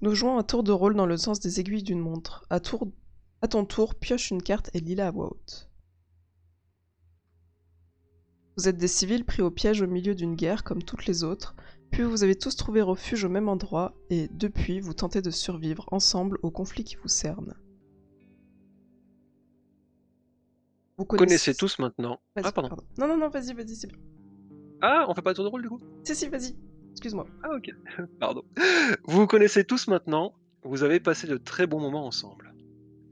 Nous jouons un tour de rôle dans le sens des aiguilles d'une montre. À ton tour, pioche une carte et lis-la à voix haute. Vous êtes des civils pris au piège au milieu d'une guerre comme toutes les autres, puis vous avez tous trouvé refuge au même endroit et, depuis, vous tentez de survivre ensemble au conflit qui vous cerne. Vous Connaissez connaissez... tous maintenant. Ah, Vas-y, pardon. pardon. Non, vas-y, c'est bien. Ah, on fait pas de tour de rôle du coup? Si, vas-y. Excuse-moi. Ah, ok. Pardon. Vous connaissez tous maintenant. Vous avez passé de très bons moments ensemble.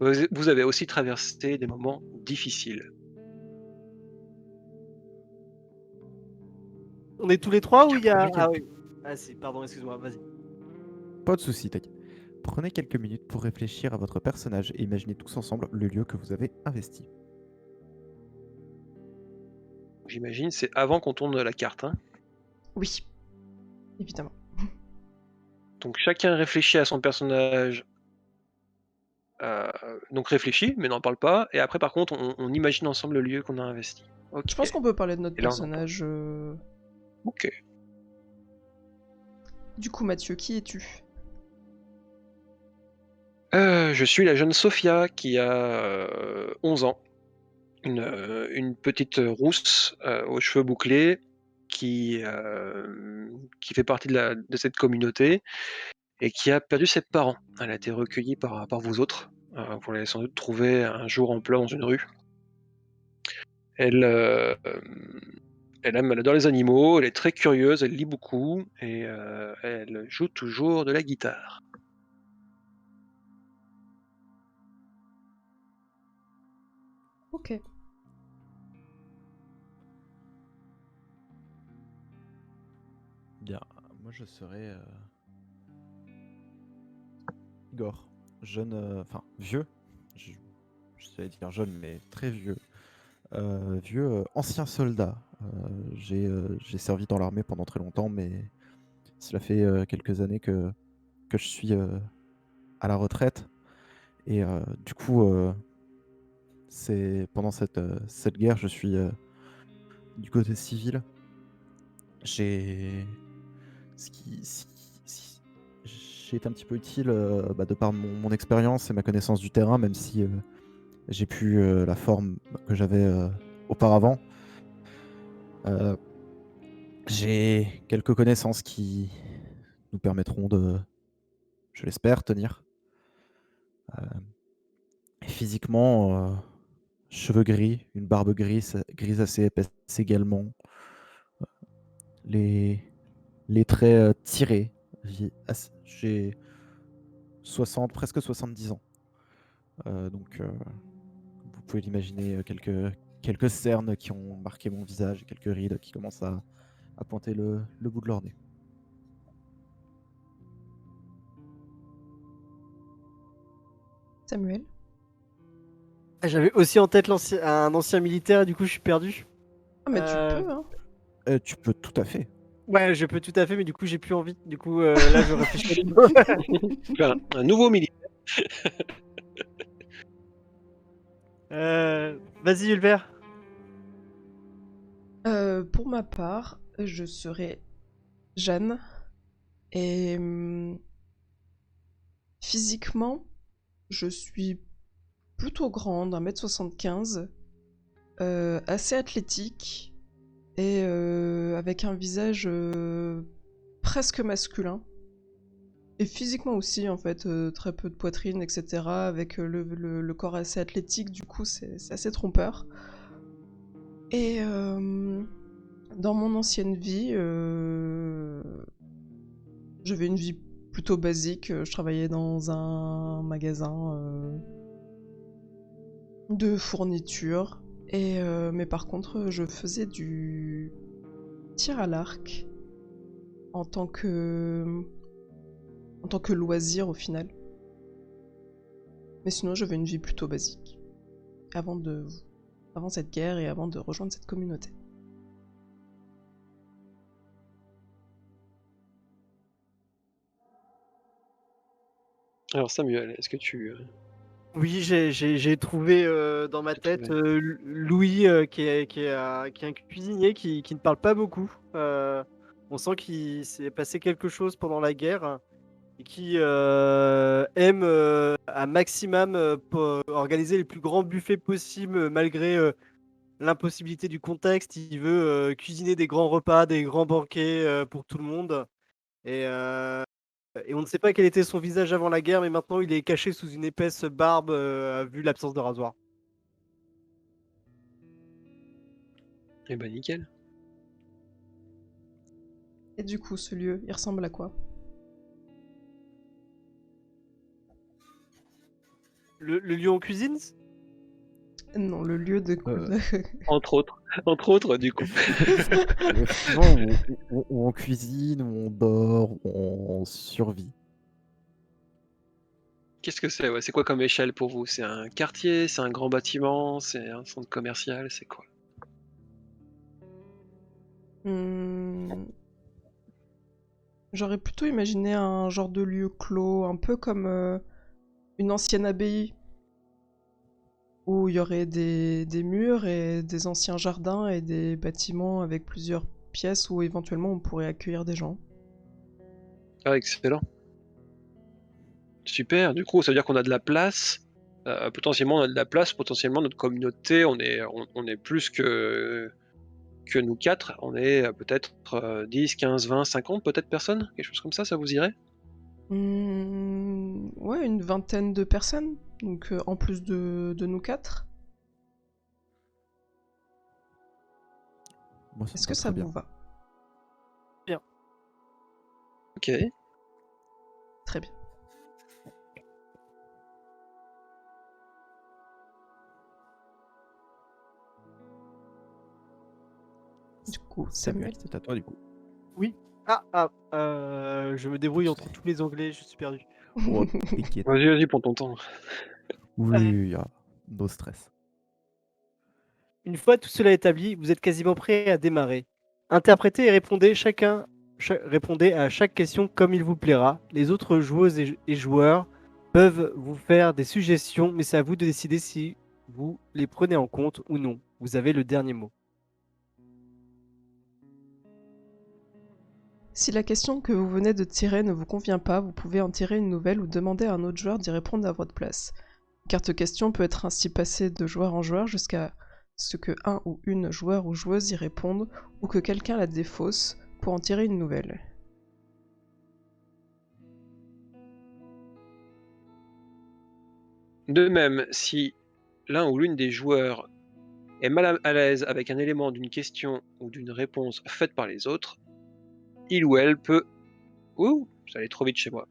Vous avez aussi traversé des moments difficiles. On est tous les trois ou il y a. Prenez Ah quelques... oui. Ah si, pardon, excuse-moi, vas-y. Pas de soucis, t'inquiète. Prenez quelques minutes pour réfléchir à votre personnage et imaginez tous ensemble le lieu que vous avez investi. J'imagine, c'est avant qu'on tourne la carte. Hein. Oui, évidemment. Donc chacun réfléchit à son personnage. Donc réfléchit, mais n'en parle pas. Et après, par contre, on imagine ensemble le lieu qu'on a investi. Ok. Je pense qu'on peut parler de notre Et là, on entend. personnage. Ok. Du coup, Mathieu, qui es-tu? Je suis la jeune Sophia qui a 11 ans. Une petite rousse aux cheveux bouclés qui fait partie de cette communauté et qui a perdu ses parents. Elle a été recueillie par vous autres. Vous l'avez sans doute trouvée un jour en pleurs dans une rue. Elle adore les animaux, elle est très curieuse, elle lit beaucoup et elle joue toujours de la guitare. Ok. Bien, moi je serais Igor, jeune, enfin vieux, je vais dire jeune mais très vieux, ancien soldat. J'ai servi dans l'armée pendant très longtemps, mais cela fait quelques années que je suis à la retraite. Et du coup, c'est pendant cette guerre, je suis du côté civil. J'ai j'ai été un petit peu utile de par mon expérience et ma connaissance du terrain, même si j'ai plus la forme que j'avais auparavant. J'ai quelques connaissances qui nous permettront de, je l'espère, tenir. Physiquement, cheveux gris, une barbe grise assez épaisse également. Les traits tirés. J'ai 60, presque 70 ans. Donc, vous pouvez l'imaginer, quelques cernes qui ont marqué mon visage et quelques rides qui commencent à pointer le bout de leur nez. Samuel? Ah, j'avais aussi en tête un ancien militaire, du coup je suis perdu. Ah, mais tu peux, hein. Tu peux tout à fait. Ouais, je peux tout à fait, mais du coup j'ai plus envie. Du coup là je réfléchis. Un nouveau militaire. Vas-y Ulbert. Pour ma part, je serai Jeanne. Et physiquement, je suis plutôt grande, 1m75, assez athlétique et avec un visage presque masculin. Et physiquement aussi, en fait, très peu de poitrine, etc. Avec le corps assez athlétique, du coup, c'est assez trompeur. Et dans mon ancienne vie, j'avais une vie plutôt basique. Je travaillais dans un magasin de fournitures. Et, mais par contre, je faisais du tir à l'arc en tant que loisir au final. Mais sinon, j'avais une vie plutôt basique avant cette guerre et avant de rejoindre cette communauté. Alors Samuel, est-ce que tu... Oui, j'ai trouvé dans ma tête Louis qui est un cuisinier qui ne parle pas beaucoup. On sent qu'il s'est passé quelque chose pendant la guerre et qui aime un maximum organiser les plus grands buffets possibles malgré l'impossibilité du contexte. Il veut cuisiner des grands repas, des grands banquets pour tout le monde. Et on ne sait pas quel était son visage avant la guerre, mais maintenant il est caché sous une épaisse barbe vu l'absence de rasoir. Eh ben nickel. Et du coup, ce lieu, il ressemble à quoi? Le lieu en cuisine? Non, le lieu de... Entre autres, du coup. Effectivement, où on cuisine, où on dort, où on survit. Qu'est-ce que c'est? Ouais, c'est quoi comme échelle pour vous? C'est un quartier? C'est un grand bâtiment? C'est un centre commercial? C'est quoi? J'aurais plutôt imaginé un genre de lieu clos, un peu comme une ancienne abbaye, où il y aurait des murs et des anciens jardins et des bâtiments avec plusieurs pièces où éventuellement on pourrait accueillir des gens. Ah, excellent. Super, du coup, ça veut dire qu'on a de la place. Potentiellement, on a de la place. Potentiellement, notre communauté, on est plus que nous quatre. On est peut-être 10, 15, 20, 50 peut-être personnes. Quelque chose comme ça vous irait? Ouais, une vingtaine de personnes, donc en plus de nous quatre. Moi, ça me Est-ce va que ça très bien. vous va? Ok. Très bien. Du coup, Samuel. C'est à toi du coup. Oui. Je me débrouille entre tous les onglets, je suis perdu. Oh, t'inquiète. Vas-y, prends ton temps. Oui, no stress. Une fois tout cela établi, vous êtes quasiment prêt à démarrer. Interprétez et répondez à chaque question comme il vous plaira. Les autres joueuses et joueurs peuvent vous faire des suggestions, mais c'est à vous de décider si vous les prenez en compte ou non. Vous avez le dernier mot. Si la question que vous venez de tirer ne vous convient pas, vous pouvez en tirer une nouvelle ou demander à un autre joueur d'y répondre à votre place. Une carte question peut être ainsi passée de joueur en joueur jusqu'à ce que un ou une joueur ou joueuse y réponde ou que quelqu'un la défausse pour en tirer une nouvelle. De même, si l'un ou l'une des joueurs est mal à l'aise avec un élément d'une question ou d'une réponse faite par les autres, il ou elle peut... Ouh, ça allait trop vite chez moi.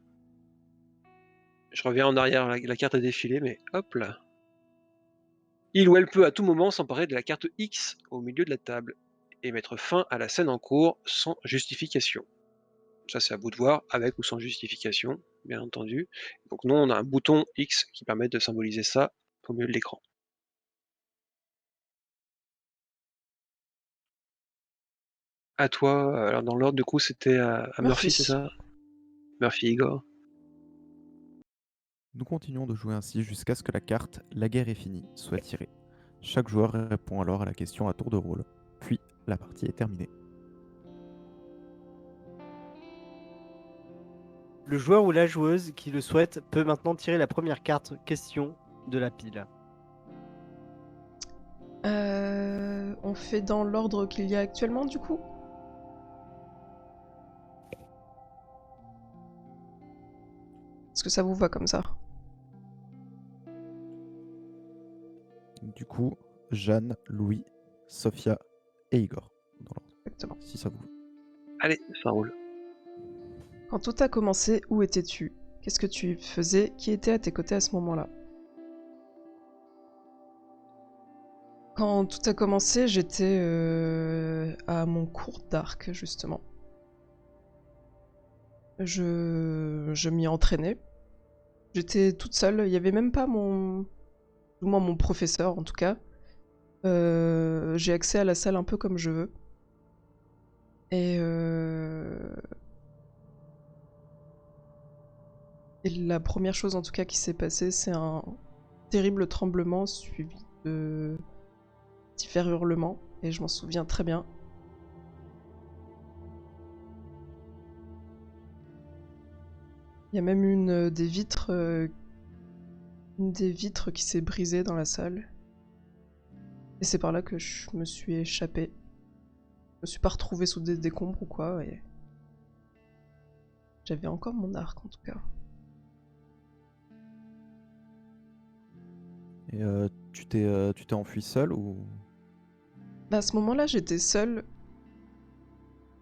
Je reviens en arrière, la carte a défilé, mais hop là. Il ou elle peut à tout moment s'emparer de la carte X au milieu de la table et mettre fin à la scène en cours sans justification. Ça, c'est à vous de voir, avec ou sans justification, bien entendu. Donc nous, on a un bouton X qui permet de symboliser ça au milieu de l'écran. À toi, alors dans l'ordre, du coup, c'était à Murphy, c'est ça? Murphy Igor. Nous continuons de jouer ainsi jusqu'à ce que la carte La guerre est finie soit tirée. Chaque joueur répond alors à la question à tour de rôle, puis la partie est terminée. Le joueur ou la joueuse qui le souhaite peut maintenant tirer la première carte question de la pile. On fait dans l'ordre qu'il y a actuellement du coup? Est-ce que ça vous va comme ça? Du coup, Jeanne, Louis, Sophia et Igor, dans l'ordre, Exactement. si ça vous va. Allez, ça roule. Quand tout a commencé, où étais-tu? Qu'est-ce que tu faisais? Qui était à tes côtés à ce moment-là? Quand tout a commencé, j'étais à mon cours d'arc, justement. Je m'y entraînais. J'étais toute seule, il n'y avait même pas du moins mon professeur en tout cas. J'ai accès à la salle un peu comme je veux. Et la première chose en tout cas qui s'est passée, c'est un terrible tremblement suivi de divers hurlements. Et je m'en souviens très bien. Il y a même une des vitres qui s'est brisée dans la salle. Et c'est par là que je me suis échappée. Je me suis pas retrouvée sous des décombres ou quoi, et j'avais encore mon arc en tout cas. Et tu t'es enfui seul ou... Bah, à ce moment-là, j'étais seule,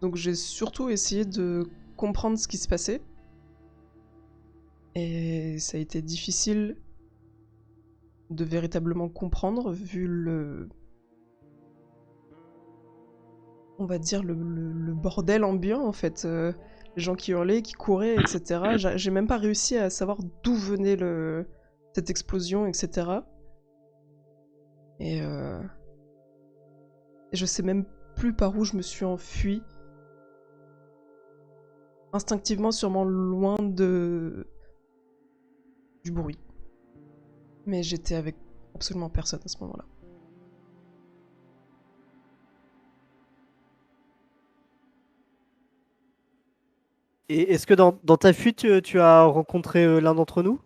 donc j'ai surtout essayé de comprendre ce qui se passait. Et ça a été difficile de véritablement comprendre, vu on va dire le bordel ambiant en fait. Les gens qui hurlaient, qui couraient, etc. J'ai même pas réussi à savoir d'où venait cette explosion, etc. Et je sais même plus par où je me suis enfuie. Instinctivement, sûrement loin du bruit. Mais j'étais avec absolument personne à ce moment-là. Et est-ce que dans ta fuite, tu as rencontré l'un d'entre nous?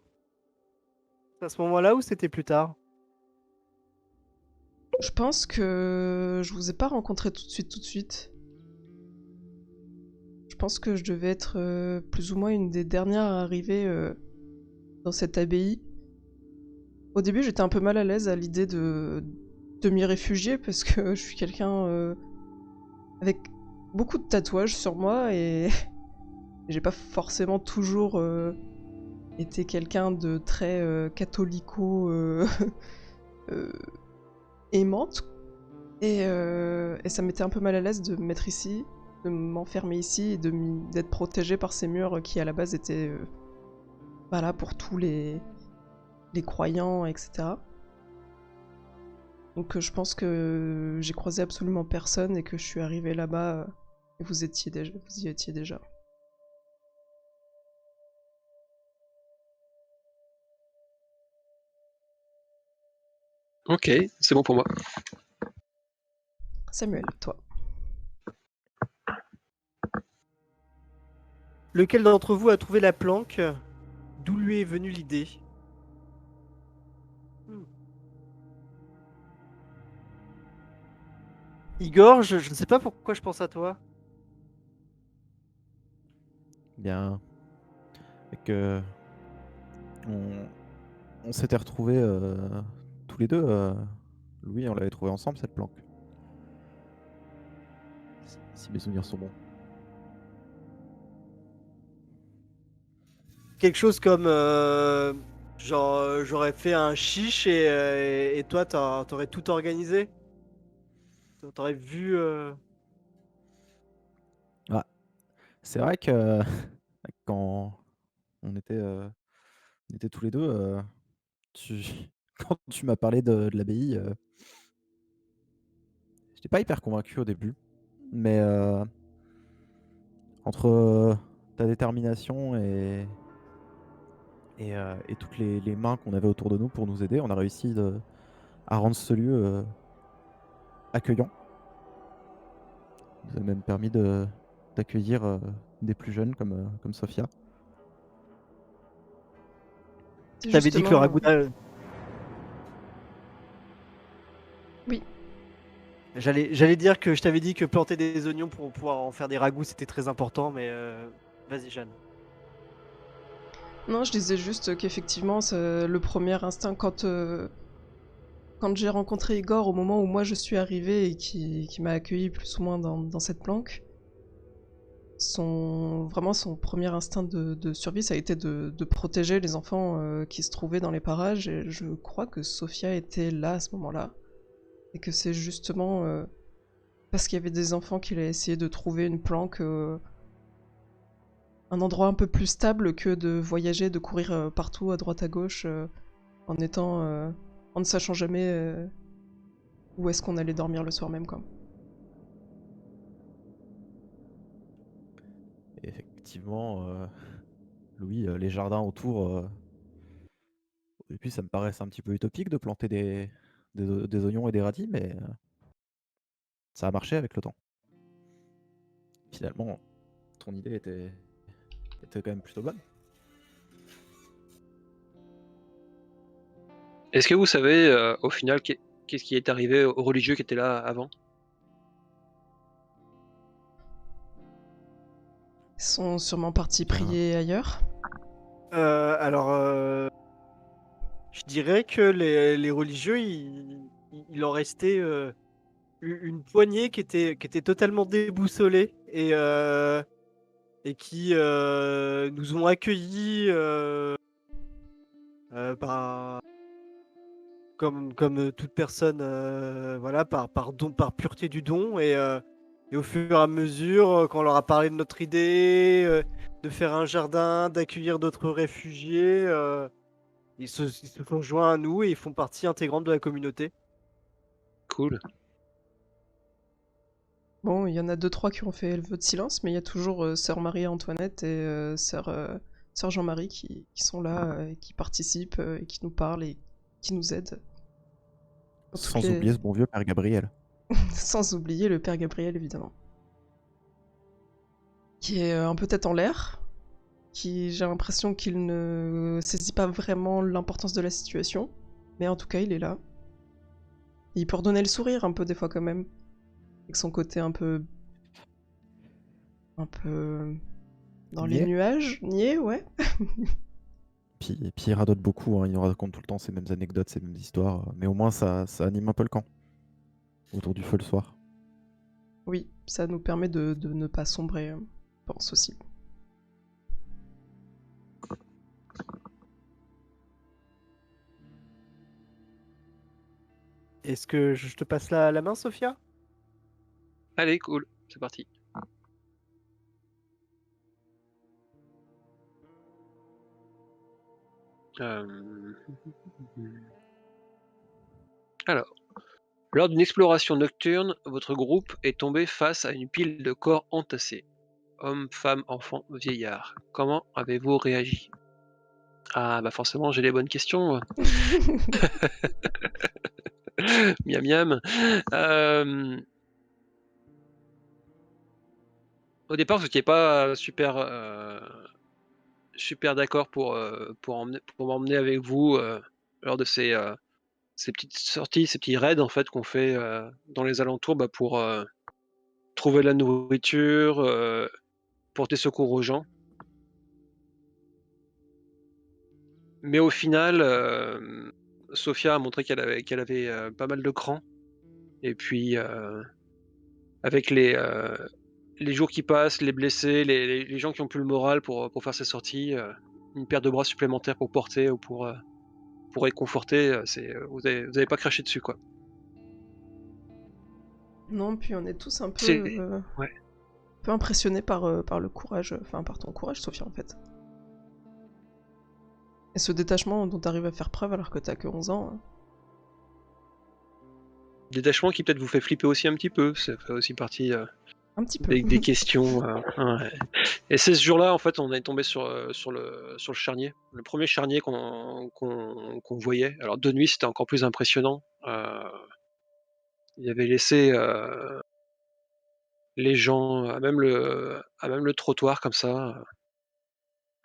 À ce moment-là ou c'était plus tard? Je pense que je vous ai pas rencontré tout de suite. Je pense que je devais être plus ou moins une des dernières à arriver dans cette abbaye. Au début, j'étais un peu mal à l'aise à l'idée de m'y réfugier parce que je suis quelqu'un avec beaucoup de tatouages sur moi et j'ai pas forcément toujours été quelqu'un de très catholico euh, aimante. Et ça m'était un peu mal à l'aise de me mettre ici, de m'enfermer ici et d'être protégée par ces murs qui à la base étaient voilà, pour tous les croyants, etc. Donc je pense que j'ai croisé absolument personne et que je suis arrivée là-bas et vous y étiez déjà. Ok, c'est bon pour moi. Samuel, toi. Lequel d'entre vous a trouvé la planque? D'où lui est venue l'idée? Igor, je ne sais pas pourquoi je pense à toi. Bien. Et que on s'était retrouvés tous les deux. Louis, on l'avait trouvé ensemble cette planque. Si mes souvenirs sont bons. Quelque chose comme genre j'aurais fait un chiche et toi t'aurais tout organisé? T'aurais vu Ah, c'est vrai que quand on était tous les deux, tu... quand tu m'as parlé de l'abbaye, j'étais pas hyper convaincu au début, mais entre ta détermination et toutes les mains qu'on avait autour de nous pour nous aider, on a réussi à rendre ce lieu accueillant. Ça nous a même permis d'accueillir des plus jeunes comme Sophia. C'est je t'avais dit que le justement... ragoût Oui, j'allais dire que je t'avais dit que planter des oignons pour pouvoir en faire des ragoûts c'était très important, mais vas-y Jeanne. non, je disais juste qu'effectivement, le premier instinct, quand j'ai rencontré Igor au moment où moi je suis arrivée et qui m'a accueilli plus ou moins dans cette planque, vraiment son premier instinct de survie, ça a été de protéger les enfants qui se trouvaient dans les parages, et je crois que Sophia était là à ce moment-là, et que c'est justement parce qu'il y avait des enfants qu'il a essayé de trouver une planque, un endroit un peu plus stable que de voyager, de courir partout à droite à gauche, en ne sachant jamais où est-ce qu'on allait dormir le soir même, quoi. Et effectivement, Louis, les jardins autour, au début ça me paraissait un petit peu utopique de planter des oignons et des radis, mais ça a marché avec le temps. Finalement, ton idée était quand même plutôt bonne. Est-ce que vous savez, au final, qu'est-ce qui est arrivé aux religieux qui étaient là avant? Ils sont sûrement partis Bien. prier ailleurs. Je dirais que les religieux, il en restait une poignée qui était totalement déboussolée et qui nous ont accueillis par, comme toute personne, voilà, par pureté du don. Et au fur et à mesure, quand on leur a parlé de notre idée, de faire un jardin, d'accueillir d'autres réfugiés, ils se sont joints à nous et ils font partie intégrante de la communauté. Cool. Bon, il y en a 2-3 qui ont fait le vœu de silence, mais il y a toujours sœur Marie-Antoinette et sœur Jean-Marie qui sont là, et qui participent, et qui nous parlent et qui nous aident. Dans toutes Sans oublier ce bon vieux Père Gabriel. Sans oublier le Père Gabriel, évidemment. Qui est un peu tête en l'air, qui j'ai l'impression qu'il ne saisit pas vraiment l'importance de la situation, mais en tout cas, il est là. Et il peut redonner le sourire un peu des fois quand même, avec son côté un peu dans les Niais. nuages, niais, ouais. Puis il radote beaucoup, hein, il nous raconte tout le temps ces mêmes anecdotes, ces mêmes histoires, mais au moins ça anime un peu le camp. Autour du feu le soir. Oui, ça nous permet de ne pas sombrer, je pense aussi. Est-ce que je te passe la main, Sophia? Allez, cool, c'est parti. Alors, lors d'une exploration nocturne, votre groupe est tombé face à une pile de corps entassés. Hommes, femmes, enfants, vieillards. Comment avez-vous réagi? Ah, bah forcément, j'ai les bonnes questions. Miam miam. Au départ, vous n'étiez pas super d'accord pour m'emmener avec vous lors de ces petites sorties, ces petits raids en fait qu'on fait dans les alentours pour trouver de la nourriture, porter secours aux gens. Mais au final, Sophia a montré qu'elle avait pas mal de cran. Et puis, avec les jours qui passent, les blessés, les gens qui ont plus le moral pour faire ces sorties, une paire de bras supplémentaires pour porter ou pour réconforter, vous avez pas craché dessus, quoi. Non, puis on est tous un C'est ouais. peu impressionnés par le courage, enfin par ton courage, Sophia, en fait. Et ce détachement dont t'arrives à faire preuve alors que t'as que 11 ans. Détachement qui peut-être vous fait flipper aussi un petit peu, ça fait aussi partie, Un petit peu. des questions, ouais. Et c'est ce jour-là, en fait, on est tombé sur le charnier. Le premier charnier qu'on voyait. Alors de nuit, c'était encore plus impressionnant. Il avait laissé, les gens à même le trottoir comme ça,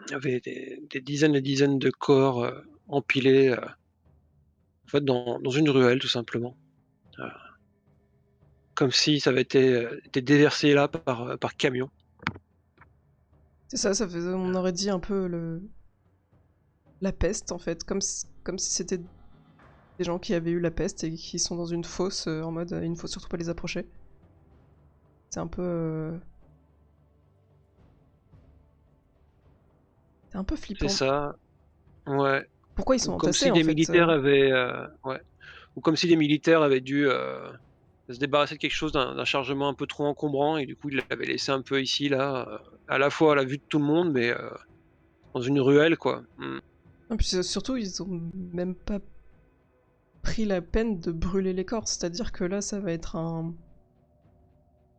il y avait des dizaines et dizaines de corps, empilés, en fait dans une ruelle tout simplement. Heu, Comme si ça avait été déversé là par camion. C'est ça, on aurait dit un peu la peste, en fait, comme si c'était des gens qui avaient eu la peste et qui sont dans une fosse, en mode, il ne faut surtout pas les approcher. C'est un peu... C'est un peu C'est flippant. ça, ouais. Pourquoi ils Ou sont comme entassés, si en des fait militaires avaient, ouais. Ou comme si les militaires avaient dû, se débarrasser de quelque chose, d'un chargement un peu trop encombrant et du coup, ils l'avaient laissé un peu ici, là, à la fois à la vue de tout le monde, mais dans une ruelle, quoi. Mmh. Non, puis surtout, ils ont même pas pris la peine de brûler les corps. C'est-à-dire que là, ça va être un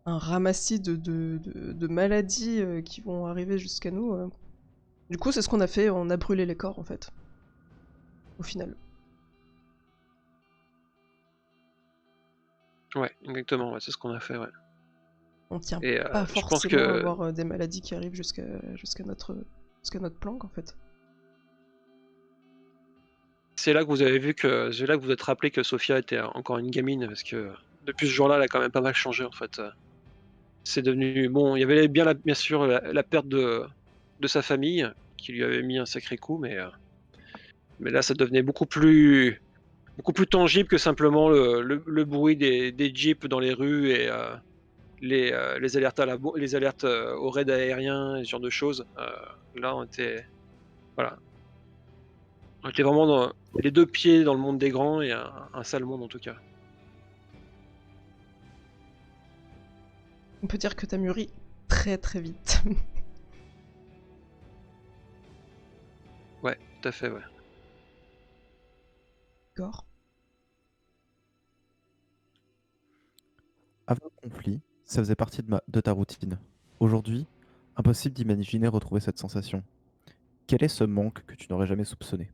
ramassis de maladies qui vont arriver jusqu'à nous. Du coup, c'est ce qu'on a fait, on a brûlé les corps, en fait. Au final. Ouais, exactement, ouais, c'est ce qu'on a fait, ouais. On tient Et pas je pense forcément à que avoir des maladies qui arrivent jusqu'à notre planque, en fait. C'est là que vous avez vu que c'est là que vous êtes rappelé que Sophia était encore une gamine parce que depuis ce jour-là, elle a quand même pas mal changé en fait. C'est devenu bon, il y avait bien sûr la perte de sa famille qui lui avait mis un sacré coup, mais là ça devenait beaucoup plus tangible que simplement le bruit des jeeps dans les rues et les alertes les alertes aux raids aériens et ce genre de choses. Là voilà, on était vraiment dans les deux pieds dans le monde des grands et un sale monde en tout cas. On peut dire que t'as mûri très très vite. Ouais, tout à fait, ouais. Gore. Avant le conflit, ça faisait partie de ta routine. Aujourd'hui, impossible d'imaginer retrouver cette sensation. Quel est ce manque que tu n'aurais jamais soupçonné?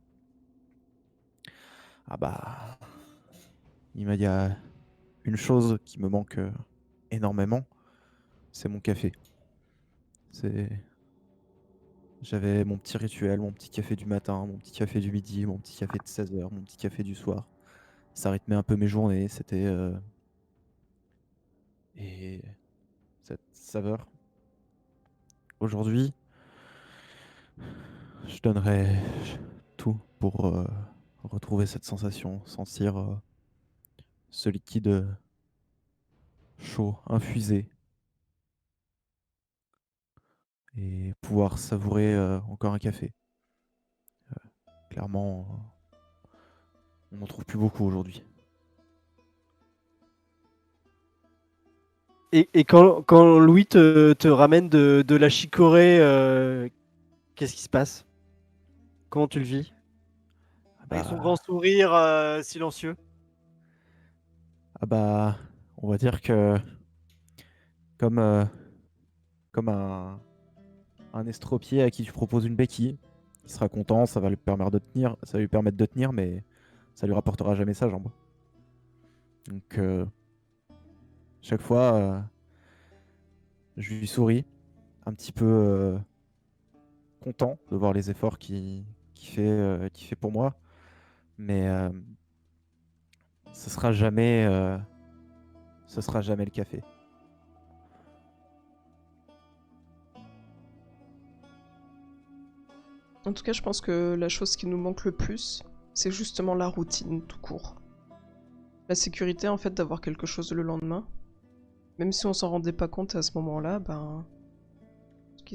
Ah bah, il y a une chose qui me manque énormément, c'est mon café. J'avais mon petit rituel, mon petit café du matin, mon petit café du midi, mon petit café de 16h, mon petit café du soir. Ça rythmait un peu mes journées, et cette saveur. Aujourd'hui, je donnerais tout pour retrouver cette sensation, sentir ce liquide chaud, infusé, et pouvoir savourer encore un café. Clairement, on n'en trouve plus beaucoup aujourd'hui. Et quand Louis te ramène de la chicorée, qu'est-ce qui se passe? Comment tu le vis? Avec son grand Bah, sourire silencieux. ah bah, on va dire que comme, comme un estropié à qui tu proposes une béquille, il sera content, ça va lui permettre de tenir, ça va lui permettre de tenir, mais ça lui rapportera jamais sa jambe. Donc chaque fois, je lui souris, un petit peu content de voir les efforts qu'il fait pour moi, mais ce sera jamais, ce sera jamais le café. En tout cas, je pense que la chose qui nous manque le plus, c'est justement la routine tout court. La sécurité, en fait, d'avoir quelque chose le lendemain. Même si on s'en rendait pas compte à ce moment-là, ben,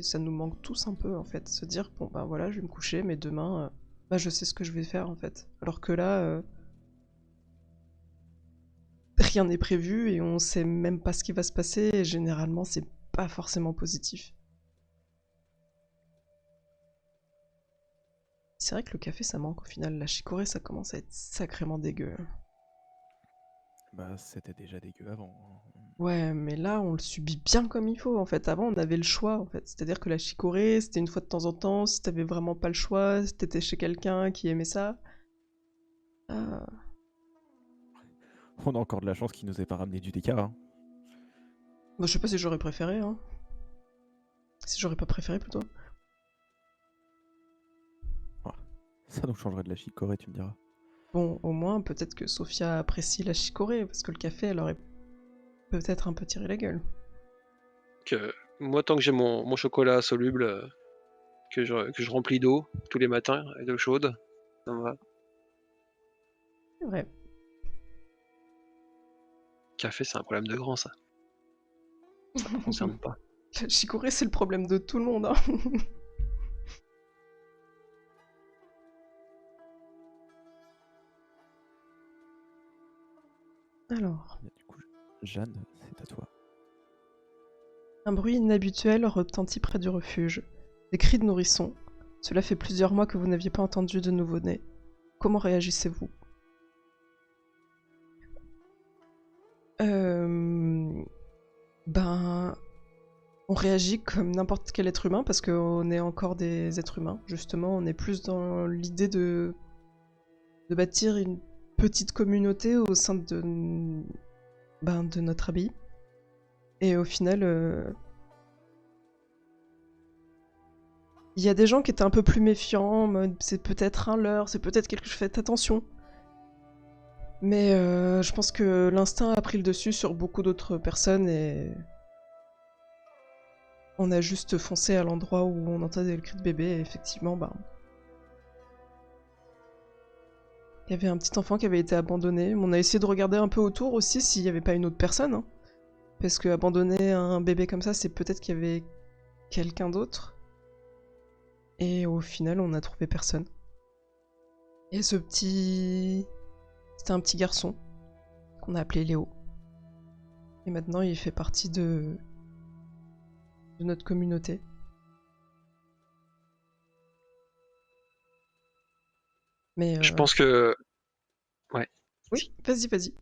ça nous manque tous un peu, en fait. Se dire, bon, ben voilà, je vais me coucher, mais demain, bah, je sais ce que je vais faire, en fait. Alors que là, rien n'est prévu et on sait même pas ce qui va se passer, et généralement, c'est pas forcément positif. C'est vrai que le café, ça manque au final. La chicorée, ça commence à être sacrément dégueu. Bah, c'était déjà dégueu avant, hein. Ouais, mais là, on le subit bien comme il faut, en fait. Avant, on avait le choix, en fait. C'est-à-dire que la chicorée, c'était une fois de temps en temps, si t'avais vraiment pas le choix, si t'étais chez quelqu'un qui aimait ça. Euh, On a encore de la chance qu'il nous ait pas ramené du DK, hein. Bah, je sais pas si j'aurais préféré, hein. Si j'aurais pas préféré, plutôt. Ouais. Ça nous changerait de la chicorée, tu me diras. Bon, au moins, peut-être que Sophia apprécie la chicorée, parce que le café, elle aurait peut-être un peu tiré la gueule. Que moi, tant que j'ai mon chocolat soluble que je remplis d'eau tous les matins, et d'eau chaude, ça me va. C'est vrai. Café, c'est un problème de grand, ça. Ça me concerne pas. La chicorée, c'est le problème de tout le monde, hein. Alors, Du coup, Jeanne, c'est à toi. un bruit inhabituel retentit près du refuge. Des cris de nourrissons. Cela fait plusieurs mois que vous n'aviez pas entendu de nouveau-né. Comment réagissez-vous? Ben, on réagit comme n'importe quel être humain parce qu'on est encore des êtres humains. Justement, on est plus dans l'idée de bâtir une petite communauté au sein de notre abbaye. Et au final, Il y a des gens qui étaient un peu plus méfiants, en mode c'est peut-être un leurre, c'est peut-être quelque chose, faites attention. Mais je pense que l'instinct a pris le dessus sur beaucoup d'autres personnes et on a juste foncé à l'endroit où on entendait le cri de bébé et effectivement, bah, il y avait un petit enfant qui avait été abandonné. On a essayé de regarder un peu autour aussi s'il n'y avait pas une autre personne, hein. Parce que abandonner un bébé comme ça, c'est peut-être qu'il y avait quelqu'un d'autre. Et au final, on n'a trouvé personne. Et ce petit... C'était un petit garçon qu'on a appelé Léo. Et maintenant, il fait partie de notre communauté. Mais Je pense que. oui, vas-y.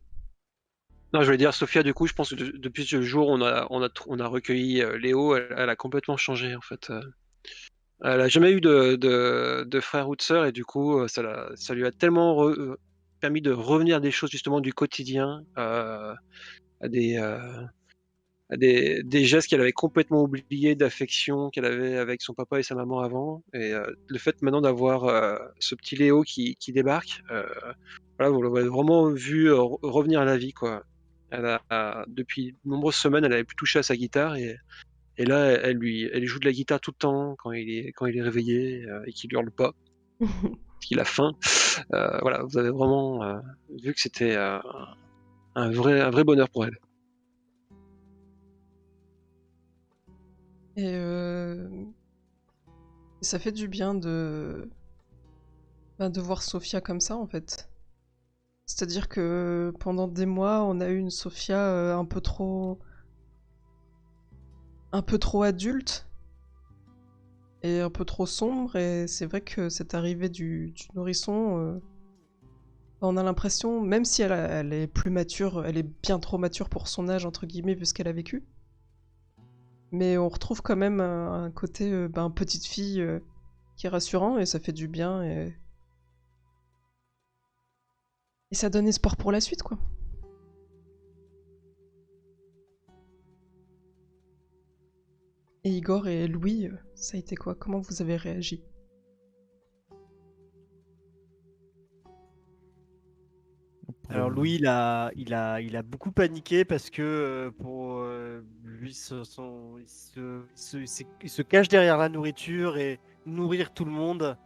Non, je voulais dire, Sophia, du coup, je pense que depuis ce jour, on a recueilli Léo, elle a complètement changé, en fait. Elle a jamais eu de frère ou de sœur, et du coup, ça lui a tellement permis de revenir à des choses, justement, du quotidien, à des gestes qu'elle avait complètement oubliés, d'affection qu'elle avait avec son papa et sa maman avant. Et le fait maintenant d'avoir ce petit Léo qui débarque, voilà, vous l'avez vraiment vu revenir à la vie, quoi. Depuis de nombreuses semaines, elle avait plus touché à sa guitare et là, elle lui joue de la guitare tout le temps quand il est réveillé et qu'il hurle pas, parce qu'il a faim. Voilà, vous avez vraiment vu que c'était un vrai bonheur pour elle. Et ça fait du bien de voir Sophia comme ça, en fait. C'est-à-dire que pendant des mois, on a eu une Sophia un peu trop adulte et un peu trop sombre. Et c'est vrai que cette arrivée du nourrisson, on a l'impression, même si elle est plus mature, elle est bien trop mature pour son âge, entre guillemets, vu ce qu'elle a vécu. Mais on retrouve quand même un côté petite fille qui est rassurant et ça fait du bien et ça donne espoir pour la suite, quoi. Et Igor et Louis, ça a été quoi? Comment vous avez réagi? Alors Louis, il a beaucoup paniqué parce que pour lui, il se cache derrière la nourriture et nourrir tout le monde.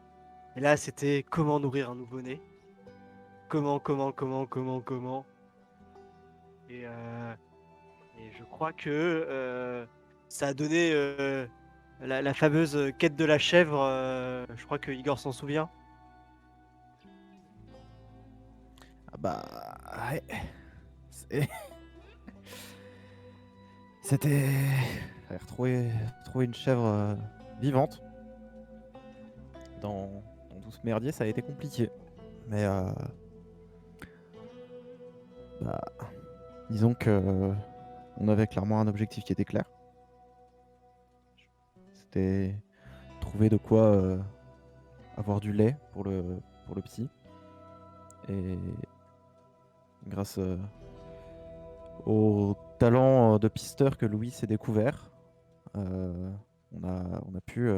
Et là, c'était comment nourrir un nouveau-né? Comment? Et, euh, et je crois que ça a donné la fameuse quête de la chèvre. Je crois que Igor s'en souvient. Ah bah ouais. C'est- C'était. Fallait retrouver une chèvre vivante. Dans tout ce merdier, ça a été compliqué. Mais bah, disons que on avait clairement un objectif qui était clair. C'était trouver de quoi avoir du lait pour le petit. Et grâce au talent de pisteur que Louis s'est découvert, on a pu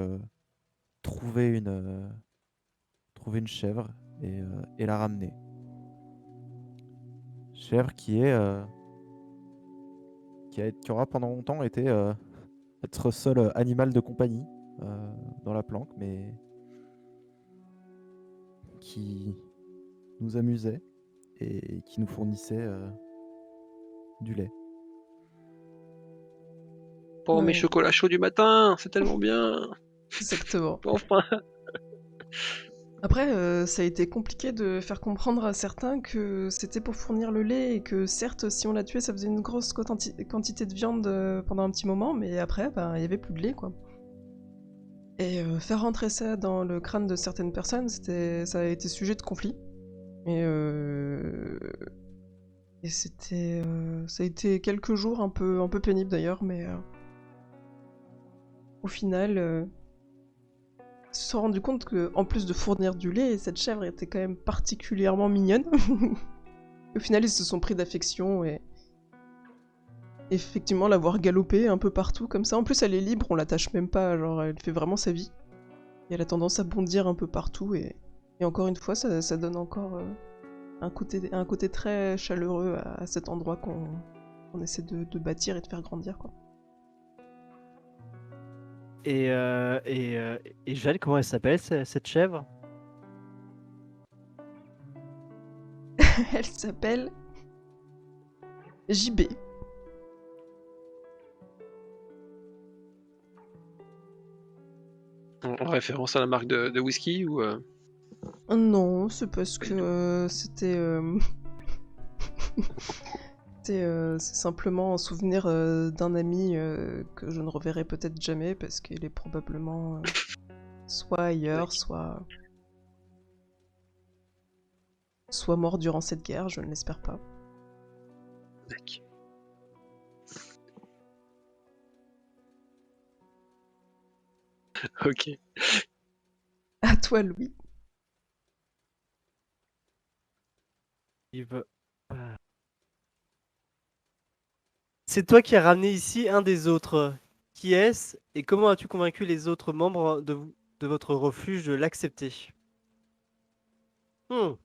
trouver une chèvre et la ramener. Chèvre qui aura pendant longtemps été notre seul animal de compagnie dans la planque, mais qui nous amusait et qui nous fournissait du lait. Oh, mes Ouais. chocolats chauds du matin, c'est tellement bien. Exactement. Enfin. Après, ça a été compliqué de faire comprendre à certains que c'était pour fournir le lait et que certes, si on l'a tué, ça faisait une grosse quantité de viande pendant un petit moment, mais après, il y avait plus de lait, quoi. Et faire rentrer ça dans le crâne de certaines personnes, ça a été sujet de conflit. Et ça a été quelques jours un peu pénibles d'ailleurs, mais au final, ils se sont rendus compte qu'en plus de fournir du lait, cette chèvre était quand même particulièrement mignonne. Au final, ils se sont pris d'affection et effectivement, la voir galoper un peu partout comme ça. En plus, elle est libre, on l'attache même pas, genre elle fait vraiment sa vie. elle a tendance à bondir un peu partout et encore une fois, ça donne encore un côté très chaleureux à cet endroit qu'on essaie de bâtir et de faire grandir, quoi. Et Jeanne, comment elle s'appelle, cette chèvre? Elle s'appelle JB. En référence à la marque de whisky ou Non, c'est parce pas que du tout. c'était c'est simplement un souvenir d'un ami que je ne reverrai peut-être jamais parce qu'il est probablement soit ailleurs, D'accord. soit mort durant cette guerre, je ne l'espère pas. D'accord. Ok. À toi, Louis. Yves. C'est toi qui as ramené ici un des autres. Qui est-ce et comment as-tu convaincu les autres membres de votre refuge de l'accepter? Hmm.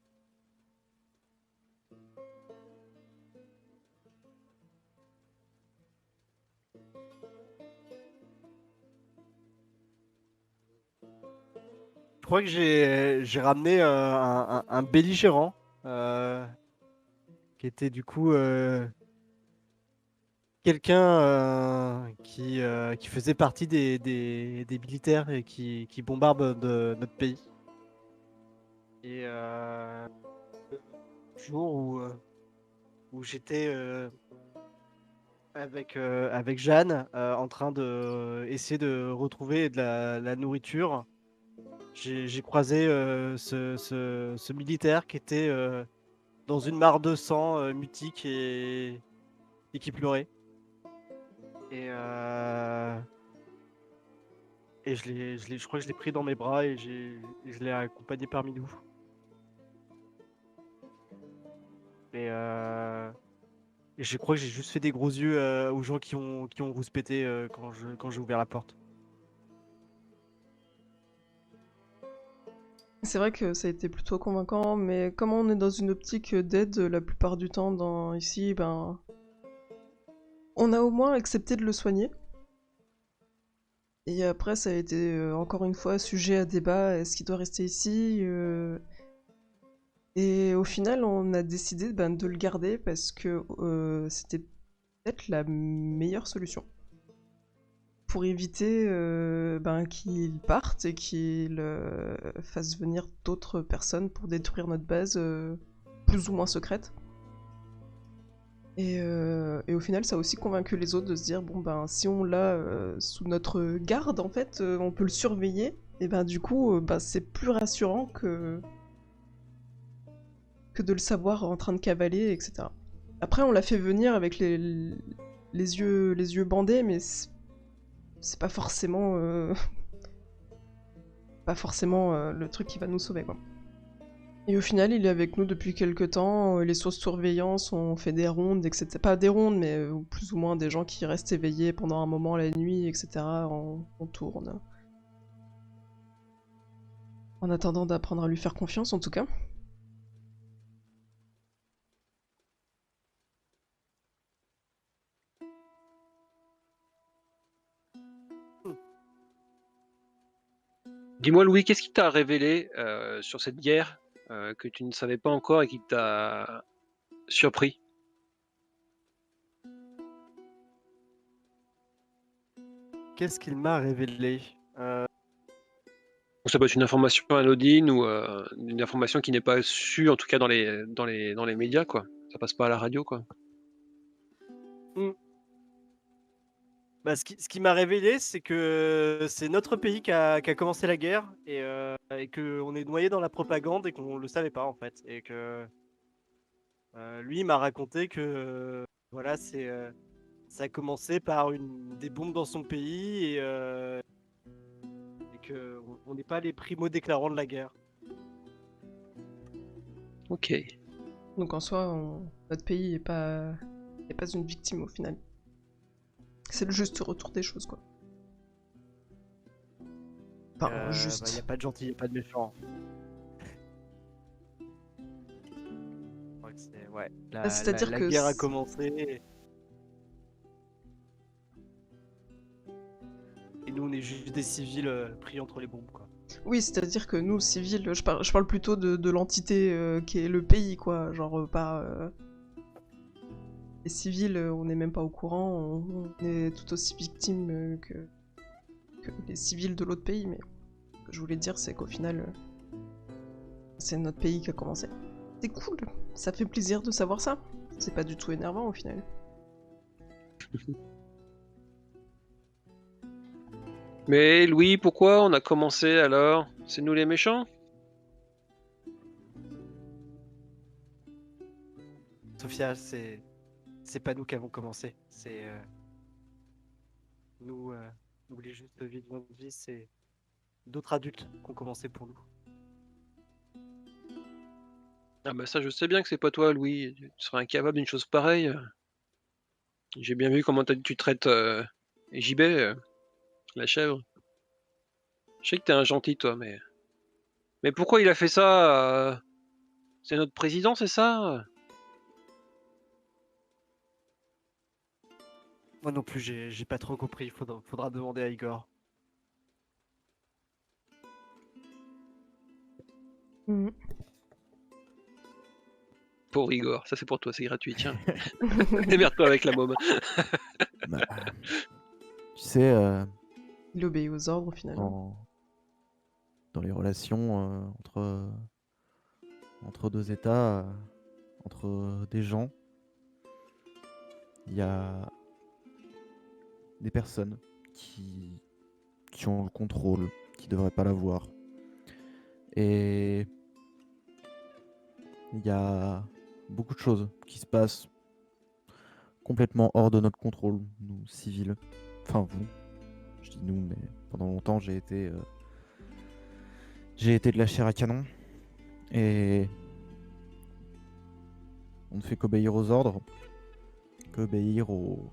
Je crois que j'ai ramené un belligérant qui était du coup quelqu'un qui faisait partie des militaires et qui bombarde notre pays. Et le jour où j'étais avec Jeanne en train de essayer de retrouver de la nourriture, j'ai croisé ce militaire qui était dans une mare de sang mutique et qui pleurait. Et, euh, et je crois que je l'ai pris dans mes bras et je l'ai accompagné parmi nous. Et, euh, et je crois que j'ai juste fait des gros yeux aux gens qui ont rouspété quand j'ai ouvert la porte. C'est vrai que ça a été plutôt convaincant, mais comme on est dans une optique d'aide la plupart du temps ici, ben, on a au moins accepté de le soigner. Et après, ça a été encore une fois sujet à débat, est-ce qu'il doit rester ici Et au final, on a décidé ben, de le garder parce que c'était peut-être la meilleure solution pour éviter ben, qu'il parte et qu'il fasse venir d'autres personnes pour détruire notre base plus ou moins secrète. Et au final, ça a aussi convaincu les autres de se dire bon ben si on l'a sous notre garde, en fait, on peut le surveiller. Et ben du coup, ben, c'est plus rassurant que de le savoir en train de cavaler, etc. Après, on l'a fait venir avec les yeux bandés, mais c'est pas forcément le truc qui va nous sauver, quoi. Et au final, il est avec nous depuis quelques temps. Les sources de surveillance ont fait des rondes, etc. Pas des rondes, mais plus ou moins des gens qui restent éveillés pendant un moment la nuit, etc. On tourne. En attendant d'apprendre à lui faire confiance, en tout cas. Dis-moi, Louis, qu'est-ce qui t'a révélé sur cette guerre que tu ne savais pas encore et qui t'a surpris? Qu'est-ce qu'il m'a révélé? Ça peut être une information anodine ou une information qui n'est pas sûre, en tout cas dans les médias, quoi. Ça passe pas à la radio, quoi. Hmm. Bah, ce qui m'a révélé, c'est que c'est notre pays qui a commencé la guerre et qu'on est noyé dans la propagande et qu'on le savait pas en fait. Et que lui il m'a raconté que voilà, ça a commencé par des bombes dans son pays et que on n'est pas les primo-déclarants de la guerre. Ok. Donc en soi, notre pays est pas une victime au final. C'est le juste retour des choses, quoi. Enfin, Il juste. n'y a pas de gentil, il a pas de méchant. Ouais, C'est-à-dire la que guerre a commencé et nous on est juste des civils pris entre les bombes quoi. oui, c'est-à-dire que nous, civils, je parle plutôt de l'entité qui est le pays, quoi. Genre, pas. Les civils, on n'est même pas au courant, on est tout aussi victimes que les civils de l'autre pays, mais ce que je voulais dire, c'est qu'au final, c'est notre pays qui a commencé. C'est cool, ça fait plaisir de savoir ça. C'est pas du tout énervant au final. Mais Louis, pourquoi on a commencé alors? C'est nous les méchants? Sophia, c'est pas nous qui avons commencé, c'est nous nous voulons juste vivre notre vie, c'est d'autres adultes qui ont commencé pour nous. Ah bah ça, je sais bien que c'est pas toi, Louis. Tu serais incapable d'une chose pareille. J'ai bien vu comment tu traites JB, la chèvre. Je sais que t'es un gentil, toi, mais... Mais pourquoi il a fait ça C'est notre président, c'est ça? Moi non plus, j'ai pas trop compris, faudra demander à Igor. Mhm. Pour Igor, ça c'est pour toi, c'est gratuit, tiens. Démerde-toi avec la môme. Bah, tu sais, Il obéit aux ordres au final. dans les relations entre deux États, entre des gens, il y a des personnes qui ont le contrôle, qui devraient pas l'avoir. Et il y a beaucoup de choses qui se passent complètement hors de notre contrôle, nous, civils. Enfin, vous. Je dis nous, mais pendant longtemps, j'ai été de la chair à canon. Et on ne fait qu'obéir aux ordres, qu'obéir aux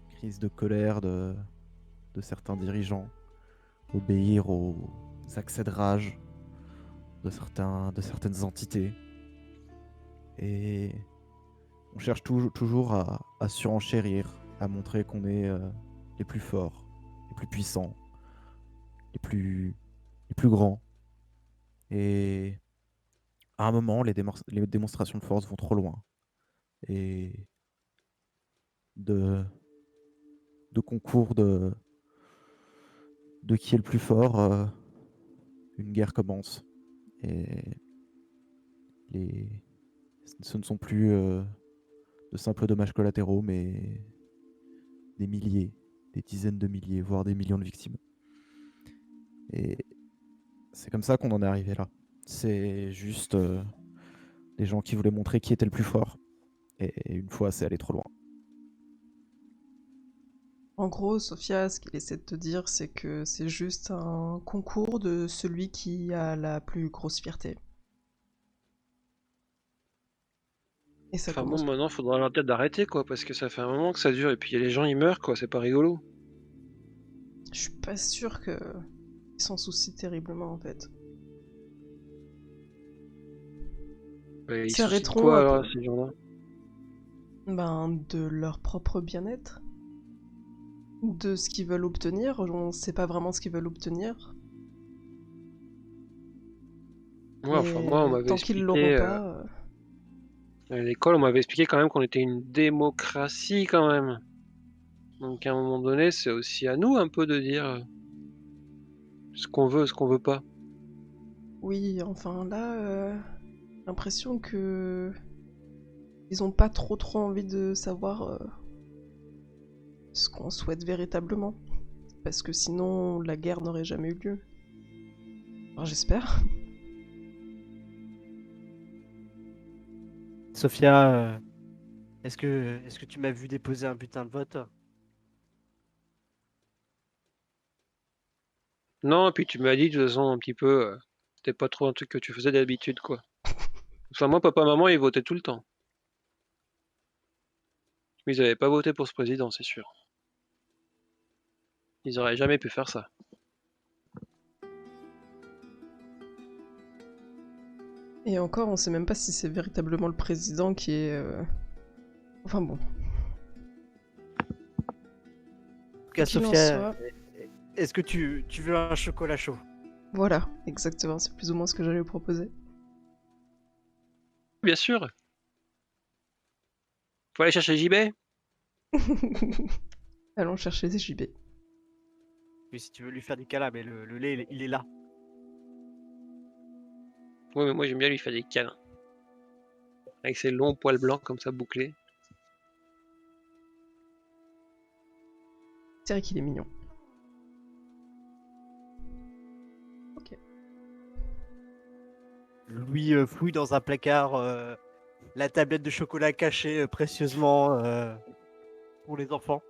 crises de colère de certains dirigeants, obéir aux accès de rage de certaines entités. Et on cherche toujours à surenchérir, à montrer qu'on est les plus forts, les plus puissants, les plus grands. Et à un moment, les démonstrations de force vont trop loin. Et de concours de qui est le plus fort, une guerre commence. Et ce ne sont plus de simples dommages collatéraux, mais des milliers, des dizaines de milliers, voire des millions de victimes. Et c'est comme ça qu'on en est arrivé là. C'est juste des gens qui voulaient montrer qui était le plus fort. Et une fois, c'est allé trop loin. En gros, Sophia, ce qu'il essaie de te dire, c'est que c'est juste un concours de celui qui a la plus grosse fierté. Et ça Enfin bon, commence. maintenant, faudra leur dire d'arrêter, quoi, parce que ça fait un moment que ça dure, et puis les gens, ils meurent, quoi, c'est pas rigolo. Je suis pas sûre que ils s'en soucient terriblement en fait. Ils Ils se soucient de s'arrêteront quoi, alors, ces gens-là? de leur propre bien-être, de ce qu'ils veulent obtenir. On sait pas vraiment ce qu'ils veulent obtenir. Ouais, enfin, moi, on Et m'avait tant qu'ils l'auront expliqué, pas, à l'école, on m'avait expliqué quand même qu'on était une démocratie, quand même. Donc, à un moment donné, c'est aussi à nous, un peu, de dire ce qu'on veut, ce qu'on veut pas. oui, enfin là, l'impression que ils ont pas trop envie de savoir ce qu'on souhaite véritablement. Parce que sinon, la guerre n'aurait jamais eu lieu. Enfin, j'espère. Sophia, est-ce que tu m'as vu déposer un butin de vote? Non, et puis tu m'as dit, de toute façon, un petit peu, c'était pas trop un truc que tu faisais d'habitude, quoi. Enfin, moi, papa, maman, ils votaient tout le temps. Mais ils avaient pas voté pour ce président, c'est sûr. Ils auraient jamais pu faire ça. Et encore, on sait même pas si c'est véritablement le président qui est... Enfin bon. En tout cas, Qu'il en Sophia, soit. est-ce que tu veux un chocolat chaud? Voilà, exactement, c'est plus ou moins ce que j'allais vous proposer. Bien sûr. Faut aller chercher JB. Allons chercher des JB. Oui, si tu veux lui faire du câlin, mais le lait, il est là. Ouais, mais moi j'aime bien lui faire des câlins. Avec ses longs poils blancs comme ça bouclés. C'est vrai qu'il est mignon. Ok. Louis fouille dans un placard la tablette de chocolat cachée précieusement pour les enfants.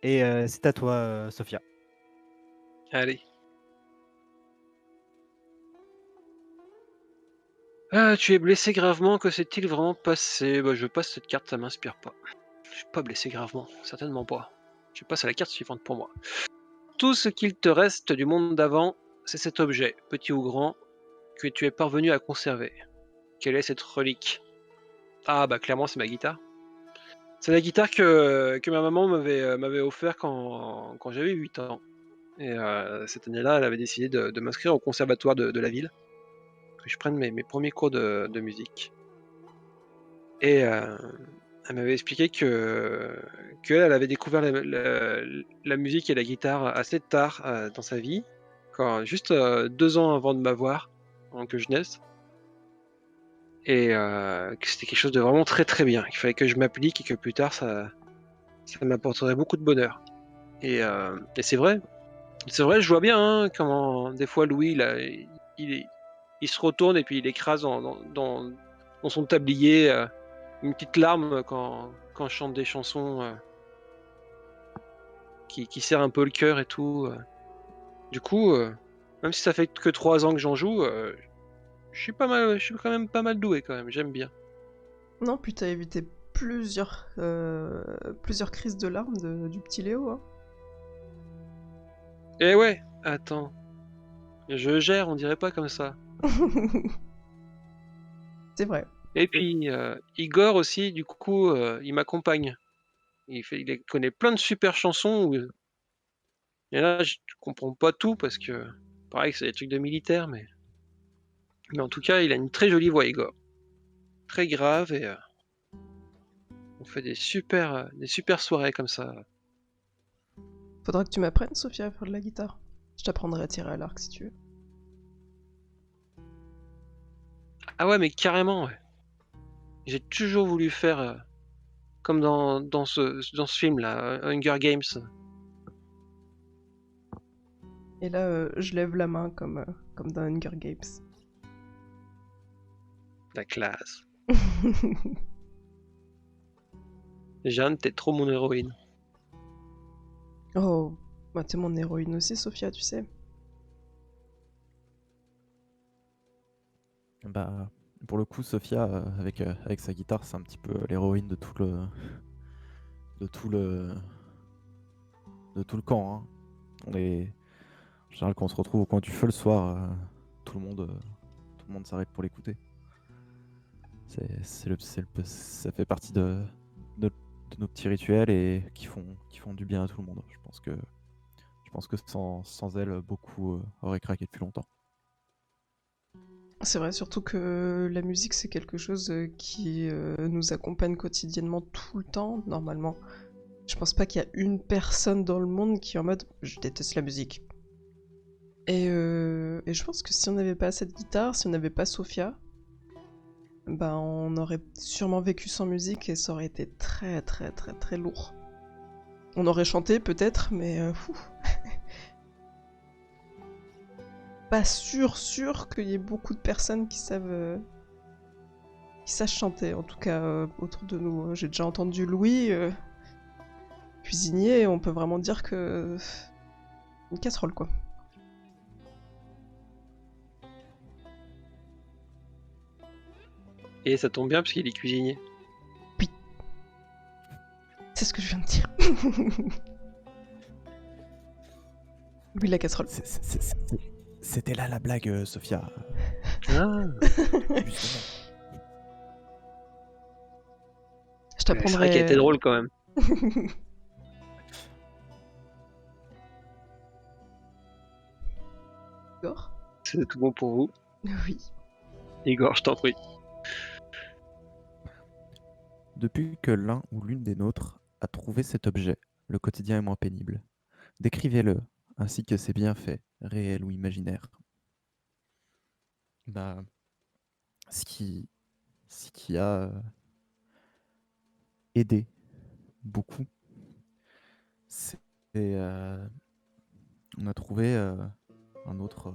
Et c'est à toi, Sophia. Allez. Tu es blessé gravement, que s'est-il vraiment passé? Bah, je passe cette carte, ça m'inspire pas. Je suis pas blessé gravement, certainement pas. Je passe à la carte suivante pour moi. Tout ce qu'il te reste du monde d'avant, c'est cet objet, petit ou grand, que tu es parvenu à conserver. Quelle est cette relique? Ah bah clairement c'est ma guitare. C'est la guitare que ma maman m'avait offert quand j'avais 8 ans. Et cette année-là, elle avait décidé de m'inscrire au conservatoire de la ville. Que je prenne mes premiers cours de musique. Et elle m'avait expliqué qu'elle avait découvert la musique et la guitare assez tard dans sa vie, juste 2 ans avant de m'avoir, avant que je naisse. Et que c'était quelque chose de vraiment très très bien. Il fallait que je m'applique et que plus tard ça m'apporterait beaucoup de bonheur. Et c'est vrai. C'est vrai, je vois bien comment des fois Louis il se retourne et puis il écrase dans son tablier une petite larme quand je chante des chansons qui serrent un peu le cœur et tout. Du coup, même si ça fait que 3 ans que j'en joue, je suis quand même pas mal doué quand même, j'aime bien. Non, puis t'as évité plusieurs crises de larmes du petit Léo. Hein. Eh ouais, attends. Je gère, on dirait pas comme ça. C'est vrai. Et puis, Igor aussi, du coup, il m'accompagne. Il connaît plein de super chansons. Et là, je comprends pas tout parce que, pareil, c'est des trucs de militaire, mais en tout cas, il a une très jolie voix, Igor. Très grave et on fait des super soirées comme ça. Faudra que tu m'apprennes, Sophia, à faire de la guitare. Je t'apprendrai à tirer à l'arc si tu veux. Ah ouais, mais carrément, ouais. J'ai toujours voulu faire comme dans ce film-là, Hunger Games. Et là, je lève la main comme dans Hunger Games. La classe. Jeanne, t'es trop mon héroïne. Oh, bah t'es mon héroïne aussi, Sophia, tu sais. Bah, pour le coup, Sophia, avec sa guitare, c'est un petit peu l'héroïne de tout le camp. Hein. En général, quand on se retrouve au coin du feu le soir, tout le monde s'arrête pour l'écouter. Ça fait partie de nos petits rituels et qui font du bien à tout le monde. Je pense que sans elle, beaucoup auraient craqué depuis longtemps. C'est vrai, surtout que la musique, c'est quelque chose qui nous accompagne quotidiennement tout le temps, normalement. Je pense pas qu'il y a une personne dans le monde qui est en mode « je déteste la musique ». Et je pense que si on n'avait pas cette guitare, si on n'avait pas Sophia, bah on aurait sûrement vécu sans musique et ça aurait été très très très très lourd. On aurait chanté peut-être, mais pas sûr qu'il y ait beaucoup de personnes qui savent chanter. En tout cas, autour de nous, j'ai déjà entendu Louis cuisinier, et on peut vraiment dire que une casserole quoi. Et ça tombe bien parce qu'il est cuisinier. C'est ce que je viens de dire. Louis la casserole. C'était là la blague, Sophia. Ah, Justement. Je c'est vrai qu'elle était t'apprendrai. drôle quand même. Igor? C'est tout bon pour vous. Oui. Igor, je t'en prie. Depuis que l'un ou l'une des nôtres a trouvé cet objet, le quotidien est moins pénible. Décrivez-le, ainsi que ses bienfaits, réels ou imaginaires. Bah, ce qui a aidé beaucoup, c'est on a trouvé un autre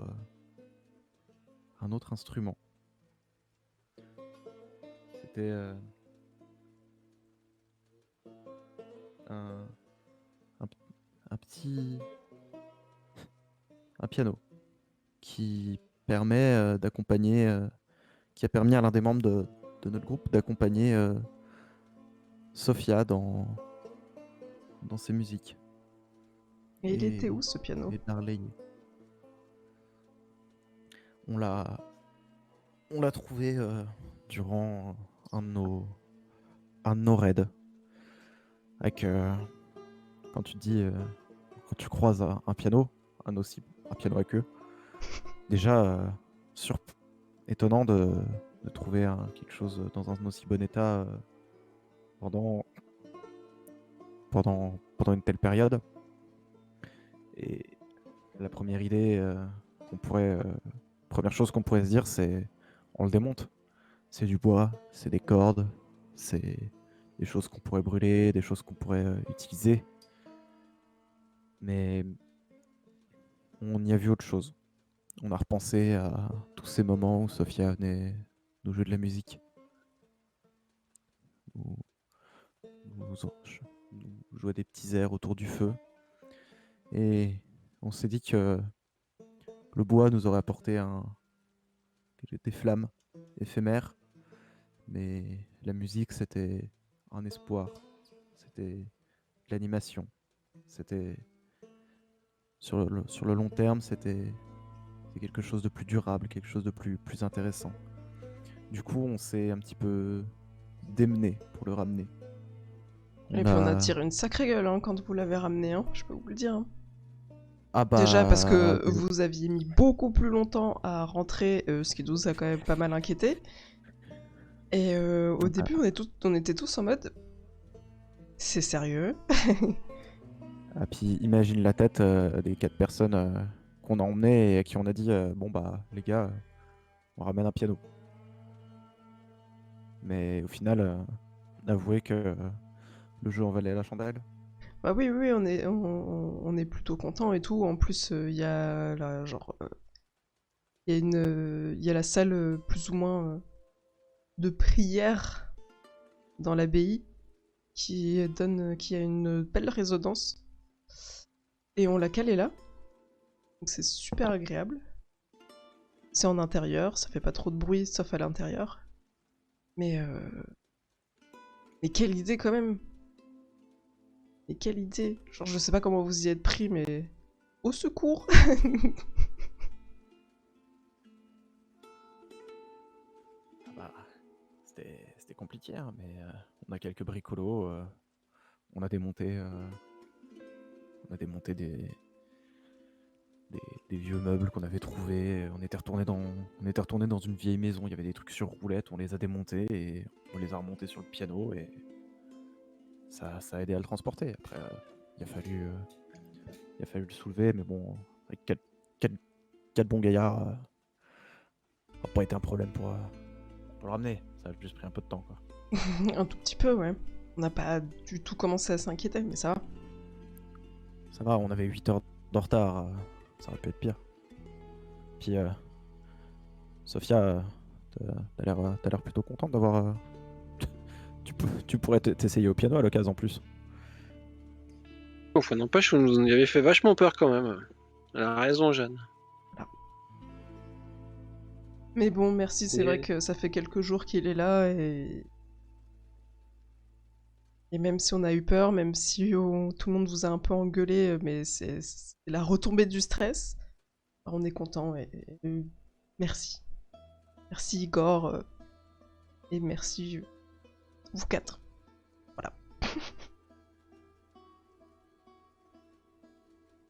instrument. C'était un, un p- un petit un piano qui permet d'accompagner, qui a permis à l'un des membres de notre groupe d'accompagner Sophia dans ses musiques Et il était et, où ce piano? et de la relayer. On l'a trouvé durant un de nos raids. Avec, quand tu dis, quand tu croises un piano, un piano à queue, déjà étonnant de trouver quelque chose dans un aussi bon état pendant, pendant une telle période. Et la première idée première chose qu'on pourrait se dire, c'est on le démonte. C'est du bois, c'est des cordes, c'est des choses qu'on pourrait brûler, des choses qu'on pourrait utiliser. Mais on y a vu autre chose. On a repensé à tous ces moments où Sophia venait nous jouer de la musique, nous, nous jouer des petits airs autour du feu. Et on s'est dit que le bois nous aurait apporté des flammes éphémères, mais la musique, c'était un espoir, c'était de l'animation, c'était sur le long terme, c'était quelque chose de plus durable, quelque chose de plus intéressant. Du coup, on s'est un petit peu démené pour le ramener. Et puis on a tiré une sacrée gueule hein, quand vous l'avez ramené, hein, je peux vous le dire. Hein. Ah Déjà parce que bah, vous aviez mis beaucoup plus longtemps à rentrer, ce qui nous a quand même pas mal inquiété. Et au début, on était tous en mode c'est sérieux. ah, puis imagine la tête des 4 personnes qu'on a emmenées et à qui on a dit bon bah les gars, on ramène un piano. Mais au final, avouez que le jeu en valait la chandelle. Bah oui, oui, on est plutôt content et tout. En plus, il y a la genre, il y a la salle plus ou moins de prière dans l'abbaye qui a une belle résonance. Et on l'a calé là, donc c'est super agréable. C'est en intérieur, ça fait pas trop de bruit sauf à l'intérieur. Mais quelle idée quand même! Mais quelle idée! Genre je sais pas comment vous y êtes pris, mais au secours! Ah bah, c'était compliqué, hein, mais on a quelques bricolos, on a démonté, des vieux meubles qu'on avait trouvés. On était retourné dans une vieille maison. Il y avait des trucs sur roulette. On les a démontés et on les a remontés sur le piano et ça a aidé à le transporter. Après, il a fallu le soulever, mais bon, avec quatre bons gaillards, ça n'a pas été un problème pour le ramener. Ça a juste pris un peu de temps, quoi. Un tout petit peu, ouais. On n'a pas du tout commencé à s'inquiéter, mais ça va. Ça va, on avait 8 heures de retard. Ça aurait pu être pire. Puis, Sophia, t'as l'air plutôt contente d'avoir. Tu pourrais t'essayer au piano à l'occasion en plus. Enfin, n'empêche, vous nous y avez fait vachement peur quand même. Elle a raison, Jeanne. Mais bon, merci, c'est Et- vrai que ça fait quelques jours qu'il est là et. Et même si on a eu peur, même si tout le monde vous a un peu engueulé, mais c'est la retombée du stress, on est content et merci. Merci Igor. Et merci vous 4. Voilà.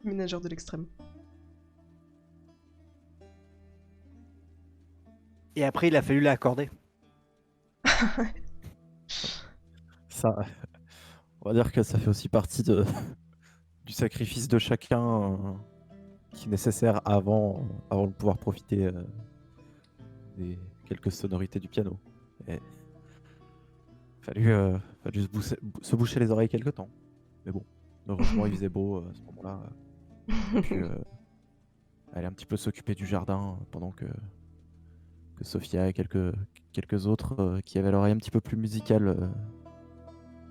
Ménageur de l'extrême. Et après, il a fallu l'accorder. Ça, on va dire que ça fait aussi partie du sacrifice de chacun qui est nécessaire avant de pouvoir profiter des quelques sonorités du piano. Et fallu se boucher les oreilles quelque temps. Mais bon, heureusement il faisait beau à ce moment-là. On a pu aller un petit peu s'occuper du jardin pendant que Sophia et quelques autres qui avaient l'oreille un petit peu plus musicale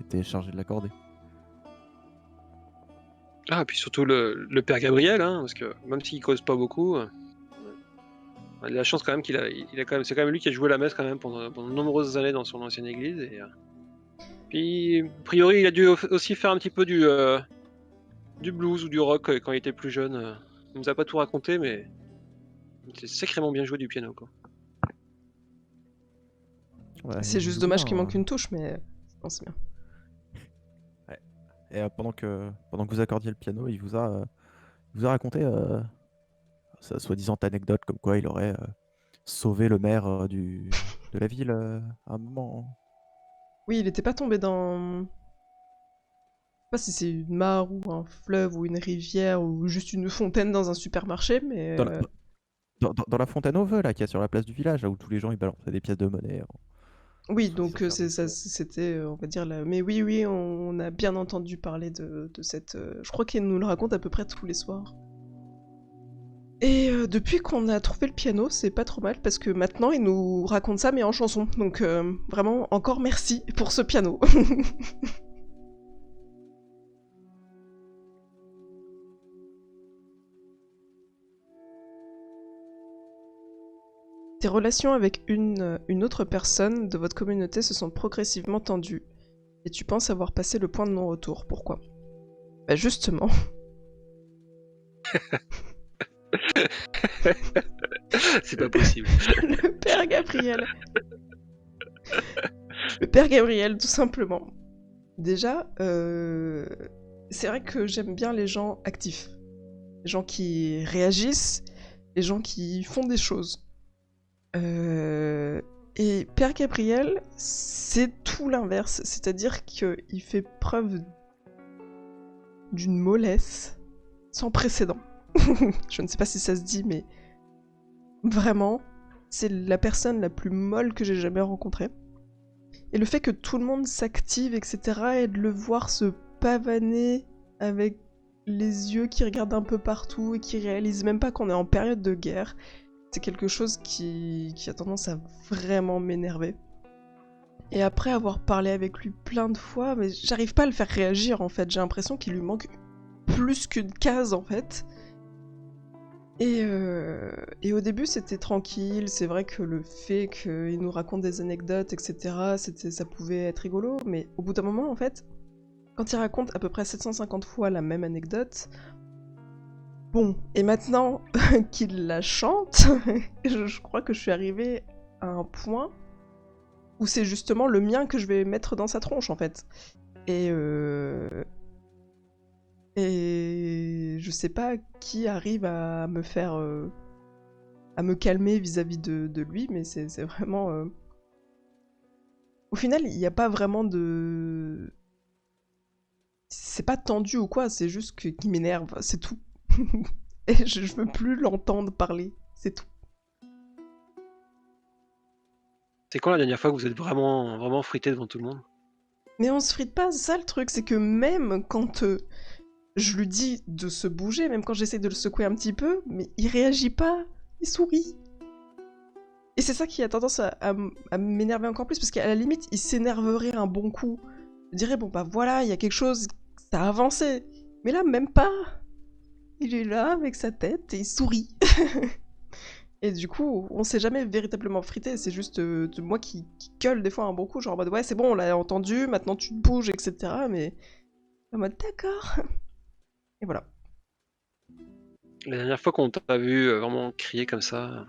étaient chargés de l'accorder. Ah, et puis surtout le père Gabriel, hein, parce que même s'il cause pas beaucoup, il a la chance quand même qu'il a quand même, c'est quand même lui qui a joué la messe quand même pendant de nombreuses années dans son ancienne église. Et puis, a priori, il a dû aussi faire un petit peu du blues ou du rock quand il était plus jeune. Il nous a pas tout raconté, mais il s'est sacrément bien joué du piano, quoi. Ouais, C'est il juste joue dommage bien, qu'il manque une touche, mais non, c'est bien. Et pendant que vous accordiez le piano, il vous a raconté sa soi-disant anecdote comme quoi il aurait sauvé le maire de la ville à un moment. Oui, il était pas tombé dans... Je sais pas si c'est une mare ou un fleuve ou une rivière ou juste une fontaine dans un supermarché, mais... Dans la fontaine aux vœux là, qu'il y a sur la place du village, là où tous les gens ils balançaient des pièces de monnaie. Oui, Sans donc se faire des c'était, on va dire, mais oui, on a bien entendu parler de cette... Je crois qu'elle nous le raconte à peu près tous les soirs. Et depuis qu'on a trouvé le piano, c'est pas trop mal, parce que maintenant, il nous raconte ça, mais en chanson. Donc vraiment, encore merci pour ce piano. Tes relations avec une autre personne de votre communauté se sont progressivement tendues, et tu penses avoir passé le point de non-retour. Pourquoi? Bah justement. C'est pas possible. Le père Gabriel. Le père Gabriel, tout simplement. Déjà, c'est vrai que j'aime bien les gens actifs. Les gens qui réagissent, les gens qui font des choses. Et Père Gabriel, c'est tout l'inverse. C'est-à-dire qu'il fait preuve d'une mollesse sans précédent. Je ne sais pas si ça se dit, mais vraiment, c'est la personne la plus molle que j'ai jamais rencontrée. Et le fait que tout le monde s'active, etc., et de le voir se pavaner avec les yeux qui regardent un peu partout et qui réalisent même pas qu'on est en période de guerre, c'est quelque chose qui a tendance à vraiment m'énerver. Et après avoir parlé avec lui plein de fois, mais j'arrive pas à le faire réagir en fait, j'ai l'impression qu'il lui manque plus qu'une case en fait. Et au début c'était tranquille, c'est vrai que le fait qu'il nous raconte des anecdotes, etc., ça pouvait être rigolo, mais au bout d'un moment en fait, quand il raconte à peu près 750 fois la même anecdote, bon, et maintenant qu'il la chante, je crois que je suis arrivée à un point où c'est justement le mien que je vais mettre dans sa tronche en fait. Et je sais pas qui arrive à me faire... à me calmer vis-à-vis de lui, mais c'est vraiment... Au final, il n'y a pas vraiment de... C'est pas tendu ou quoi, c'est juste qu'il m'énerve, c'est tout. Et je veux plus l'entendre parler, c'est tout. C'est quand la dernière fois que vous êtes vraiment, vraiment frité devant tout le monde? Mais on se frite pas, c'est ça le truc, c'est que même quand je lui dis de se bouger, même quand j'essaie de le secouer un petit peu, mais il réagit pas, il sourit. Et c'est ça qui a tendance à m'énerver encore plus, parce qu'à la limite, il s'énerverait un bon coup. Je dirais, bon bah voilà, il y a quelque chose, ça a avancé. Mais là, même pas. Il est là avec sa tête et il sourit. Et du coup, on s'est jamais véritablement frité, c'est juste moi qui gueule des fois un bon coup, genre en mode ouais, c'est bon, on l'a entendu, maintenant tu te bouges, etc. Mais en mode d'accord. Et voilà. La dernière fois qu'on t'a vu vraiment crier comme ça,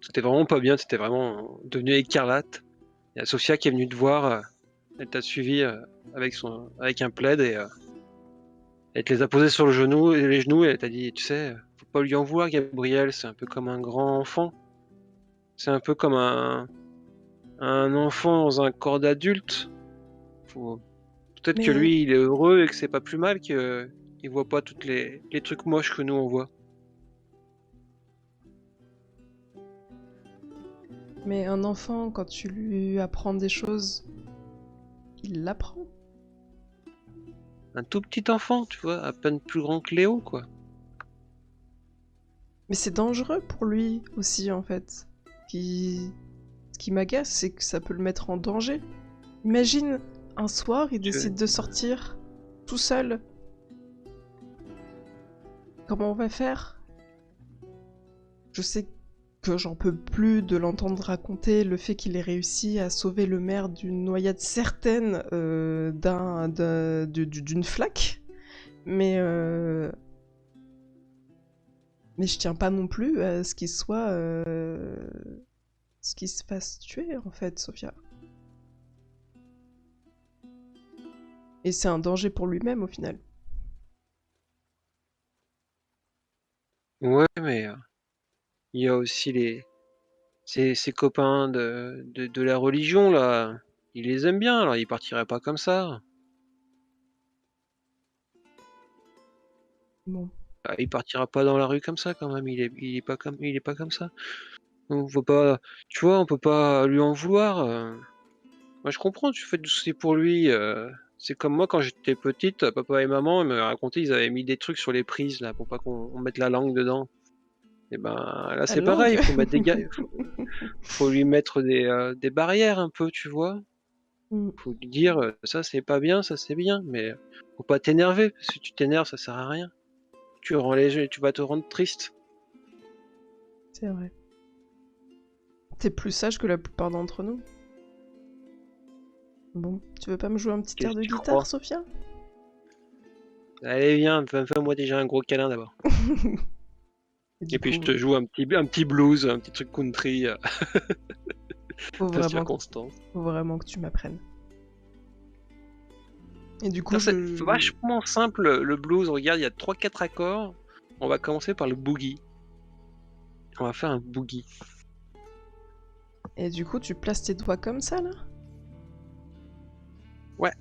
C'était vraiment pas bien, c'était vraiment devenu écarlate. Il y a Sophia qui est venue te voir, elle t'a suivi avec un plaid et elle te les a posés sur les genoux et elle t'a dit, tu sais, faut pas lui en vouloir, Gabriel, c'est un peu comme un grand enfant. C'est un peu comme un enfant dans un corps d'adulte. Peut-être que Mais, lui, il est heureux et que c'est pas plus mal qu'il voit pas toutes les trucs moches que nous on voit. mais un enfant, quand tu lui apprends des choses, il l'apprend. Un tout petit enfant, tu vois, à peine plus grand que Léo, quoi. Mais c'est dangereux pour lui aussi, en fait. Ce qui m'agace, c'est que ça peut le mettre en danger. Imagine, un soir, il décide de sortir tout seul. Comment on va faire? Je sais que j'en peux plus de l'entendre raconter le fait qu'il ait réussi à sauver le maire d'une noyade certaine d'une flaque. Mais je tiens pas non plus à ce qu'il soit... ce qu'il se fasse tuer, en fait, Sophia. Et c'est un danger pour lui-même, au final. Ouais, mais il y a aussi ses copains de la religion, là. Il les aime bien, alors il partirait pas comme ça. Bon. Ah, il partira pas dans la rue comme ça, quand même. Il est pas comme ça. On peut pas, tu vois, on peut pas lui en vouloir. Moi, je comprends, tu fais du souci pour lui. C'est comme moi quand j'étais petite, papa et maman me racontaient, ils avaient mis des trucs sur les prises là pour pas qu'on mette la langue dedans. Et ben là, La c'est pareil, langue. il faut mettre faut lui mettre des barrières un peu, tu vois. Mm. Faut lui dire ça c'est pas bien, ça c'est bien, mais faut pas t'énerver parce que tu t'énerves, ça sert à rien. Tu vas te rendre triste. C'est vrai. T'es plus sage que la plupart d'entre nous. Bon, tu veux pas me jouer un petit air Qu'est-ce de que tu guitare, crois? Sophia? Allez, viens, fais-moi déjà un gros câlin d'abord. Du Et puis je coup, te joue un petit blues, un petit truc country faut de vraiment, circonstance. faut vraiment que tu m'apprennes. Et du coup, C'est je... vachement simple le blues. Regarde, il y a 3-4 accords. On va commencer par le boogie. On va faire un boogie. Et du coup, tu places tes doigts comme ça, là? Ouais.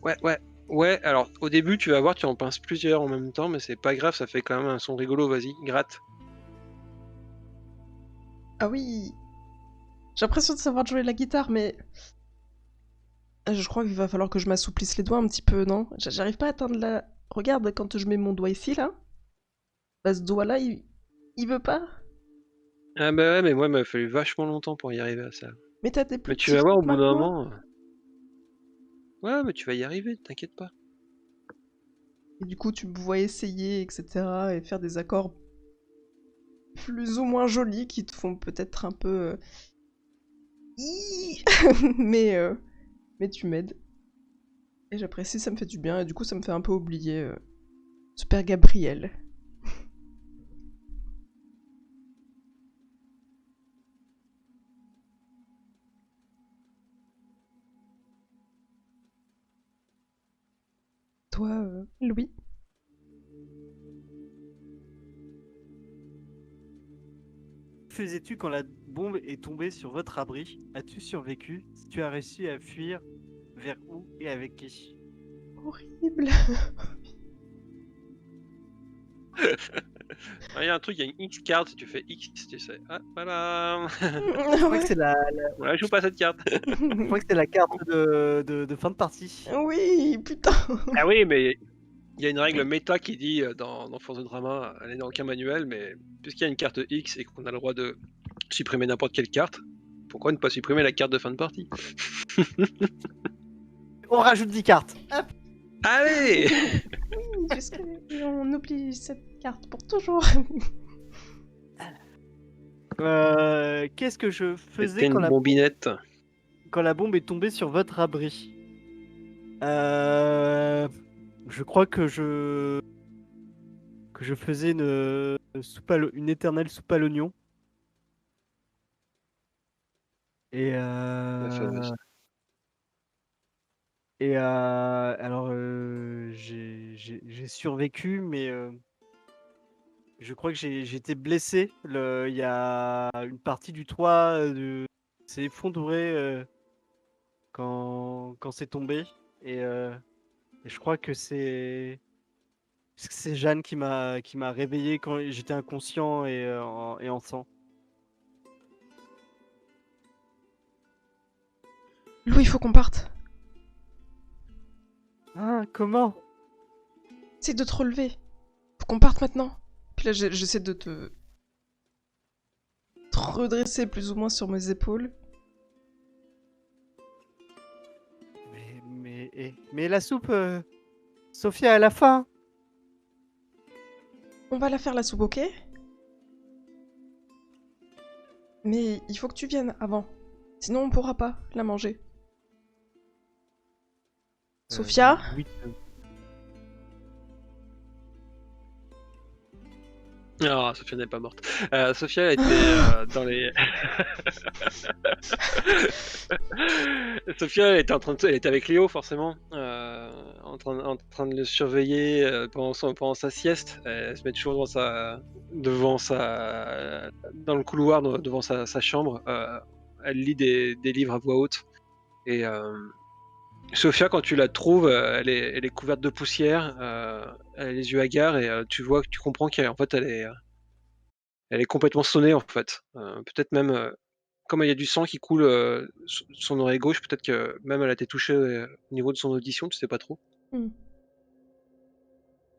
Ouais, alors au début, tu vas voir, tu en pinces plusieurs en même temps, mais c'est pas grave, ça fait quand même un son rigolo. Vas-y, gratte. Ah oui! J'ai l'impression de savoir jouer de la guitare, mais... Je crois qu'il va falloir que je m'assouplisse les doigts un petit peu, non? J'arrive pas à atteindre la... Regarde, quand je mets mon doigt ici, là, bah, ce doigt-là, il veut pas. Ah bah ouais, mais moi, il m'a fallu vachement longtemps pour y arriver à ça. Mais t'as des plus Mais tu petits vas voir au doigts bout que d'un moi. moment. Ouais, mais tu vas y arriver, t'inquiète pas. Et du coup, tu me vois essayer, etc. et faire des accords plus ou moins jolis qui te font peut-être un peu... Ih mais, mais tu m'aides. Et j'apprécie, ça me fait du bien. Et du coup, ça me fait un peu oublier ce père Gabriel. Toi, Louis? Que faisais-tu quand la bombe est tombée sur votre abri? As-tu survécu? Si tu as réussi à fuir, vers où et avec qui? Horrible. Il y a un truc, il y a une X-card, si tu fais X, tu sais. Ah, voilà. Je crois que c'est la, Voilà, je joue pas cette carte. je crois que c'est la carte de fin de partie. Oui, putain. Ah oui, mais il y a une règle méta qui dit dans Force de Drama, elle est dans aucun manuel, mais puisqu'il y a une carte X et qu'on a le droit de supprimer n'importe quelle carte, pourquoi ne pas supprimer la carte de fin de partie? On rajoute 10 cartes. Hop. Allez. Et on oublie cette carte pour toujours. Qu'est-ce que je C'était faisais une bombinette. quand la bombe est tombée sur votre abri? Je crois que je faisais une éternelle soupe à l'oignon. Et La fameuse. alors, j'ai survécu, mais je crois que j'ai été blessé. Il y a une partie du toit s'est effondrée quand c'est tombé. Et, euh, et je crois que c'est Jeanne qui m'a réveillé quand j'étais inconscient et en sang. Louis, il faut qu'on parte. Ah, comment? Essaye de te relever. Faut qu'on parte maintenant. Puis là, j'essaie de te redresser plus ou moins sur mes épaules. Mais la soupe, Sophia, elle a faim. On va la faire la soupe, ok? Mais il faut que tu viennes avant. Sinon, on pourra pas la manger. Sophia? Oui. Ah, Sophia n'est pas morte. Sophia elle était dans les. Sophia elle était elle était avec Léo forcément, en train de le surveiller pendant sa sieste. Elle se met toujours dans le couloir devant sa chambre. Elle lit des livres à voix haute. Et Sophia, quand tu la trouves, elle est couverte de poussière, elle a les yeux hagards et tu comprends qu'en fait elle est complètement sonnée en fait. Peut-être même comme il y a du sang qui coule son oreille gauche, peut-être que même elle a été touchée au niveau de son audition, tu sais pas trop. Hmm.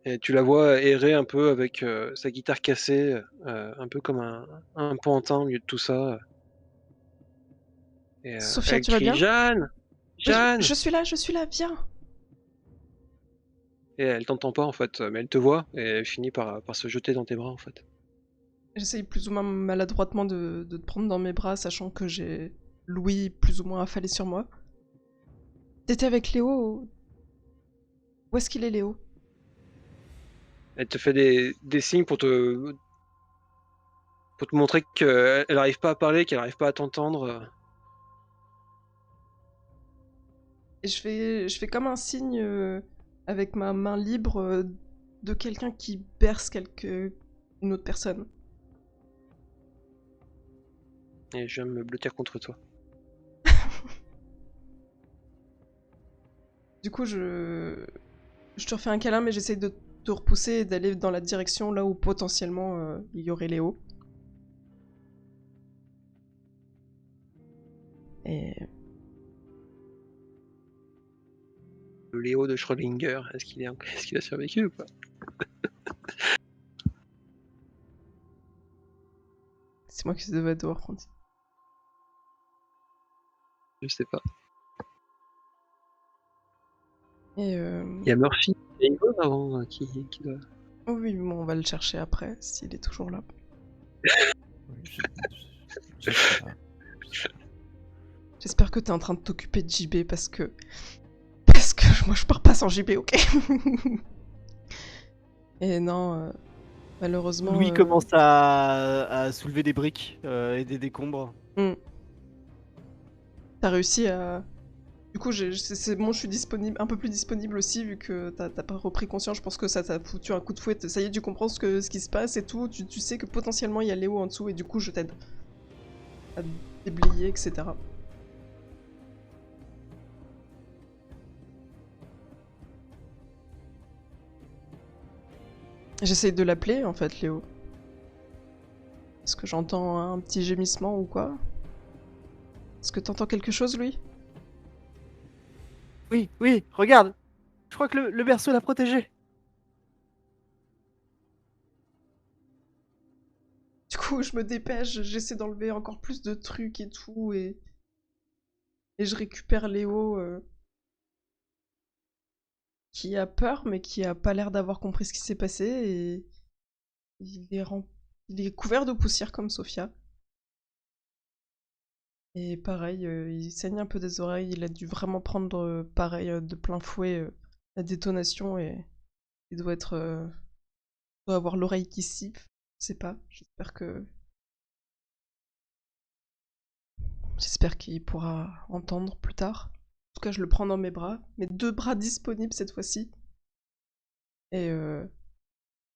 Et tu la vois errer un peu avec sa guitare cassée, un peu comme un pantin au milieu de tout ça. Et Sophia, elle tu vas crie bien? Jeanne, Oui, Jeanne. je suis là, viens. Et elle t'entend pas en fait, mais elle te voit et elle finit par se jeter dans tes bras en fait. J'essaye plus ou moins maladroitement de te prendre dans mes bras, sachant que j'ai Louis plus ou moins affalé sur moi. T'étais avec Léo? Où est-ce qu'il est, Léo? Elle te fait des signes pour te montrer qu'elle n'arrive pas à parler, qu'elle n'arrive pas à t'entendre. Et je fais comme un signe avec ma main libre de quelqu'un qui berce une autre personne. Et je viens me blottir contre toi. Du coup, je te refais un câlin, mais j'essaye de te repousser et d'aller dans la direction là où potentiellement il y aurait Léo. Et Le Léo de Schrödinger, est-ce qu'il a survécu ou pas? c'est moi qui devais devoir prendre ça. Je sais pas. Et Il y a Murphy et Yvonne avant qui doit. oh oui, bon, on va le chercher après, s'il est toujours là. Oui, je sais pas. J'espère que t'es en train de t'occuper de JB parce que... Parce que moi je pars pas sans JB, ok? Et non, malheureusement... Louis commence à soulever des briques et des décombres. T'as réussi à... Du coup, c'est bon, je suis disponible, un peu plus disponible aussi, vu que t'as pas repris conscience. Je pense que ça t'a foutu un coup de fouet. Ça y est, tu comprends ce qui se passe et tout. Tu sais que potentiellement il y a Léo en dessous, et du coup, je t'aide à déblayer, etc. J'essaye de l'appeler, en fait, Léo. Est-ce que j'entends un petit gémissement ou quoi? Est-ce que t'entends quelque chose, lui? Oui, oui, regarde. Je crois que le berceau l'a protégé. Du coup, je me dépêche, j'essaie d'enlever encore plus de trucs et tout, et je récupère Léo, qui a peur, mais qui a pas l'air d'avoir compris ce qui s'est passé, et il est couvert de poussière comme Sophia. Et pareil, il saigne un peu des oreilles, il a dû vraiment prendre, pareil, de plein fouet, la détonation, et il doit avoir l'oreille qui siffle, je sais pas, j'espère que... J'espère qu'il pourra entendre plus tard. En tout cas, je le prends dans mes bras, mes 2 bras disponibles cette fois-ci. Et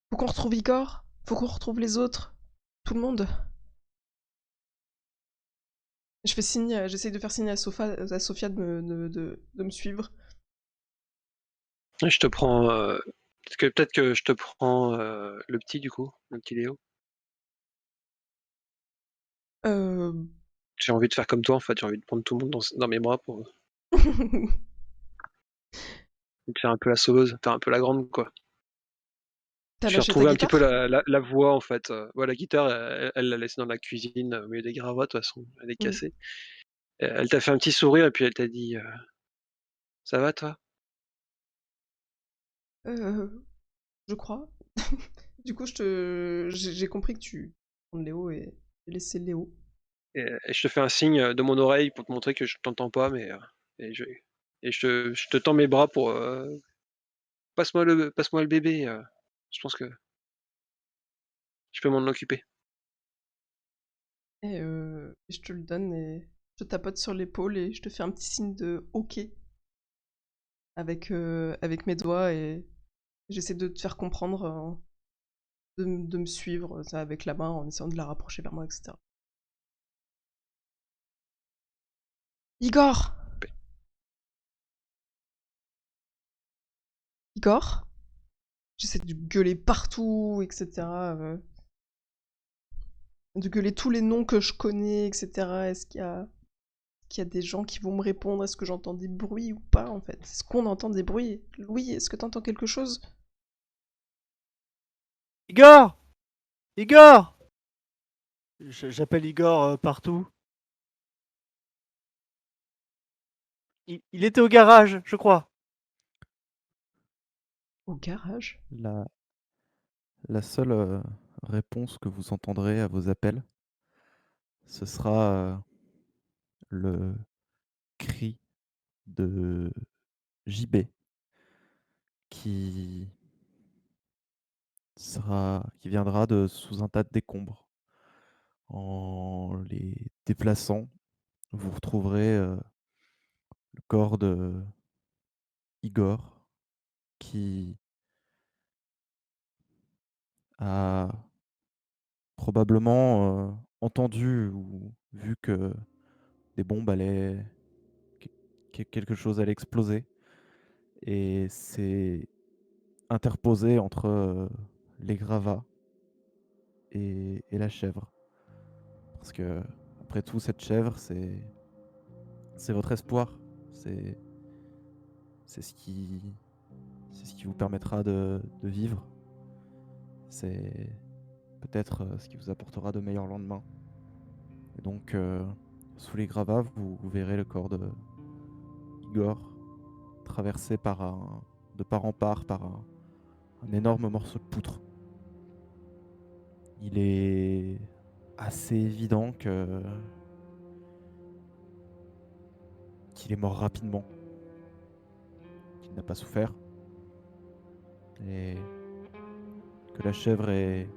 faut qu'on retrouve Igor, faut qu'on retrouve les autres, tout le monde. Je fais signe, j'essaye de faire signe à Sophia de me suivre. Et je te prends. Peut-être que je te prends le petit du coup, le petit Léo. Euh... J'ai envie de faire comme toi en fait, j'ai envie de prendre tout le monde dans mes bras pour faire un peu la sauveuse, faire un peu la grande quoi. T'as Je vais lâché ta retrouver un petit peu guitare? la voix en fait. Ouais, la guitare, elle l'a laissée dans la cuisine au milieu des gravats, de toute façon, elle est Mm. cassée. Elle t'a fait un petit sourire et puis elle t'a dit ça va toi? Je crois. Du coup, j'ai compris que tu prends Léo et laisser Léo. Et je te fais un signe de mon oreille pour te montrer que je t'entends pas, mais et je te tends mes bras pour passe-moi le bébé. Je pense que je peux m'en occuper. Et je te le donne et je te tapote sur l'épaule et je te fais un petit signe de OK avec mes doigts et j'essaie de te faire comprendre, de me suivre ça, avec la main en essayant de la rapprocher vers moi, etc. Igor! Igor? J'essaie de gueuler partout, etc. De gueuler tous les noms que je connais, etc. Qu'il y a des gens qui vont me répondre? Est-ce que j'entends des bruits ou pas en fait? Est-ce qu'on entend des bruits? Louis, est-ce que t'entends quelque chose? Igor! Igor! J'appelle Igor partout. Il était au garage, je crois. Au garage? La, la seule réponse que vous entendrez à vos appels, ce sera le cri de JB qui qui viendra de sous un tas de décombres. En les déplaçant, vous retrouverez le corps de Igor qui a probablement entendu ou vu que des bombes allaient, quelque chose allait exploser et s'est interposé entre les gravats et la chèvre. Parce que, après tout, cette chèvre, c'est votre espoir. C'est c'est ce qui, c'est ce qui vous permettra de vivre. C'est peut-être ce qui vous apportera de meilleurs lendemains. Et donc, sous les gravats, vous verrez le corps de Igor traversé de part en part par un énorme morceau de poutre. Il est assez évident qu'il est mort rapidement, qu'il n'a pas souffert, et que la chèvre est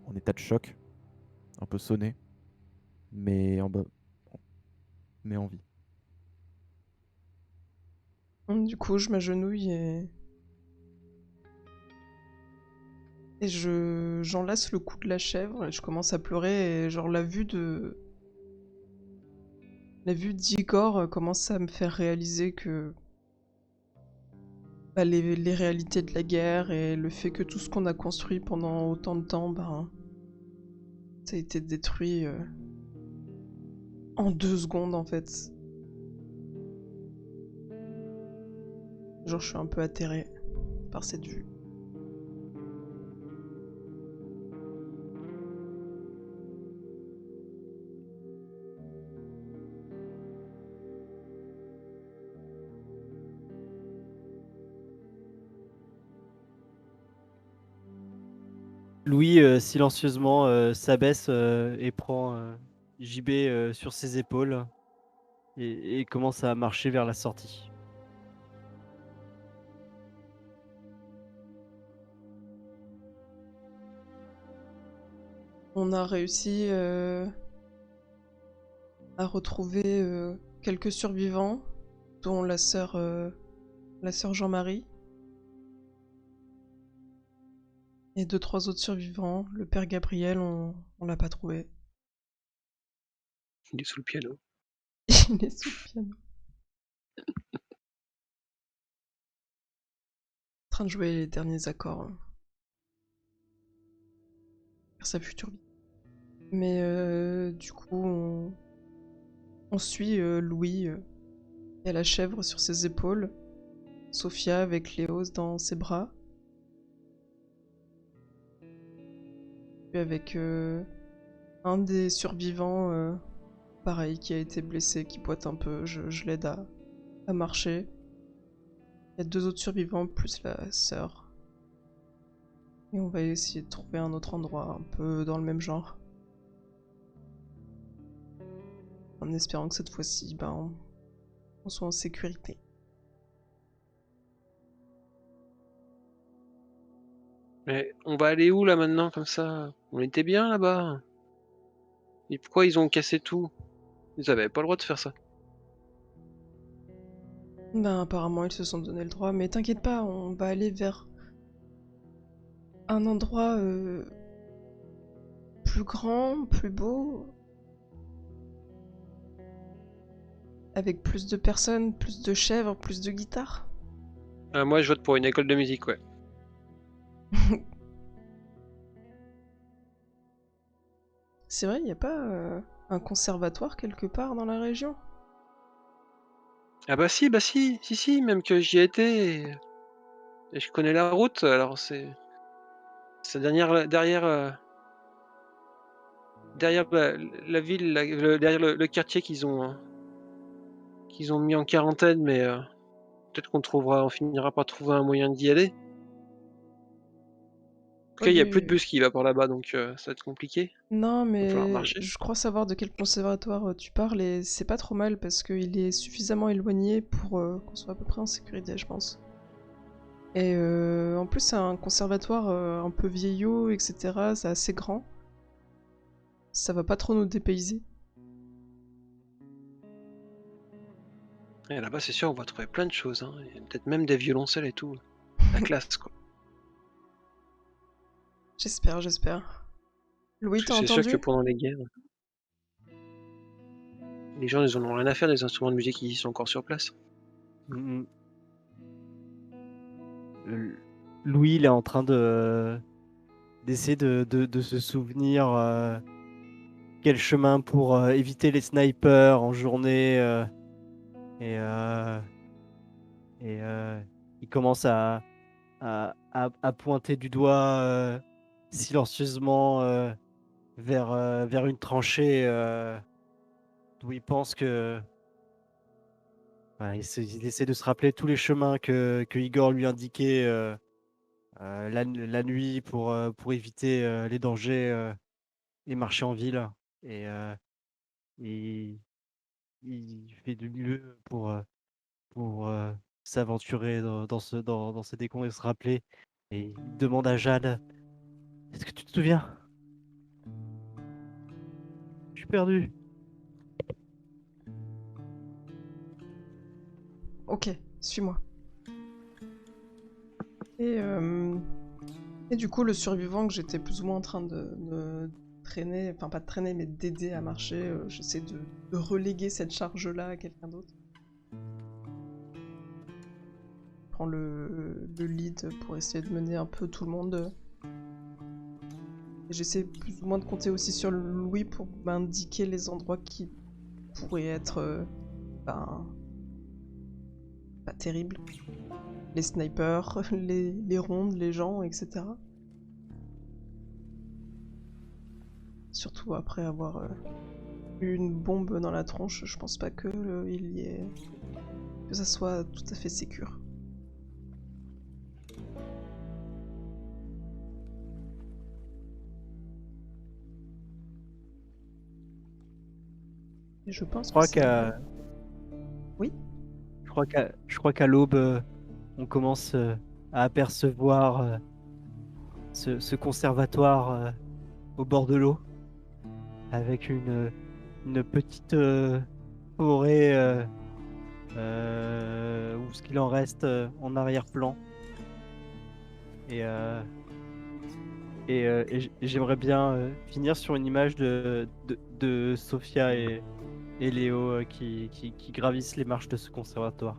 en état de choc, un peu sonné, mais mais en vie. Du coup, je m'agenouille et j'enlace le cou de la chèvre et je commence à pleurer et genre la vue d'Igor commence à me faire réaliser que bah, les réalités de la guerre et le fait que tout ce qu'on a construit pendant autant de temps, ben, ça a été détruit en 2 secondes en fait. Genre, je suis un peu atterrée par cette vue. Louis silencieusement s'abaisse et prend JB sur ses épaules et commence à marcher vers la sortie. On a réussi a retrouvé quelques survivants, dont la sœur Jean-Marie, et 2-3 autres survivants. Le père Gabriel, on l'a pas trouvé. Il est sous le piano. Il est sous le piano. En train de jouer les derniers accords vers sa future vie. Mais du coup, on suit Louis et la chèvre sur ses épaules, Sophia avec Léos dans ses bras, puis avec un des survivants, pareil, qui a été blessé, qui boite un peu. Je l'aide à marcher. Il y a 2 autres survivants, plus la sœur. Et on va essayer de trouver un autre endroit un peu dans le même genre. En espérant que cette fois-ci, on soit en sécurité. Mais on va aller où là maintenant comme ça? On était bien là-bas. Et pourquoi ils ont cassé tout? Ils avaient pas le droit de faire ça. Apparemment, ils se sont donné le droit, mais t'inquiète pas, on va aller vers un endroit plus grand, plus beau, avec plus de personnes, plus de chèvres, plus de guitares. Moi je vote pour une école de musique, ouais. C'est vrai, il n'y a pas un conservatoire quelque part dans la région? Ah bah si, même que j'y ai été et je connais la route, alors c'est derrière la ville, derrière le quartier qu'ils ont mis en quarantaine, mais peut-être on finira par trouver un moyen d'y aller. En tout cas, il y a plus de bus qui va par là-bas, donc ça va être compliqué. Non, Va falloir mais marcher. je crois savoir de quel conservatoire tu parles et c'est pas trop mal parce qu'il est suffisamment éloigné pour qu'on soit à peu près en sécurité, je pense. Et en plus, c'est un conservatoire un peu vieillot, etc. C'est assez grand. Ça va pas trop nous dépayser. Et là-bas, c'est sûr, on va trouver plein de choses, hein. Il y a peut-être même des violoncelles et tout. La classe, quoi. J'espère. Louis, Parce que t'as c'est sûr que entendu? pendant les guerres, les gens, ils en ont rien à faire des instruments de musique qui sont encore sur place. Mhm. Louis, il est en train d'essayer de se souvenir quel chemin pour éviter les snipers en journée. Et il commence à pointer du doigt silencieusement vers une tranchée d'où il pense que... il essaie de se rappeler tous les chemins que Igor lui indiquait la nuit pour éviter les dangers et marcher en ville. Et il fait du mieux pour s'aventurer dans ces décombres et se rappeler. Et il demande à Jade: est-ce que tu te souviens? Je suis perdu. Ok, suis-moi. Et du coup, le survivant que j'étais plus ou moins en train de traîner, enfin pas de traîner, mais d'aider à marcher, j'essaie de reléguer cette charge-là à quelqu'un d'autre. Je prends le lead pour essayer de mener un peu tout le monde. Et j'essaie plus ou moins de compter aussi sur Louis pour m'indiquer les endroits qui pourraient être pas terribles. Les snipers, les rondes, les gens, etc. Surtout après avoir eu une bombe dans la tronche, je pense pas que que ça soit tout à fait sécure. Et je pense Je crois que c'est... qu'à Oui. je crois qu'à l'aube, on commence à apercevoir ce conservatoire au bord de l'eau, avec une petite forêt ou ce qu'il en reste en arrière-plan. Et j'aimerais bien finir sur une image de Sophia et Léo qui gravissent les marches de ce conservatoire.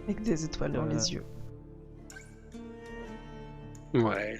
Avec des étoiles dans les yeux. Ouais.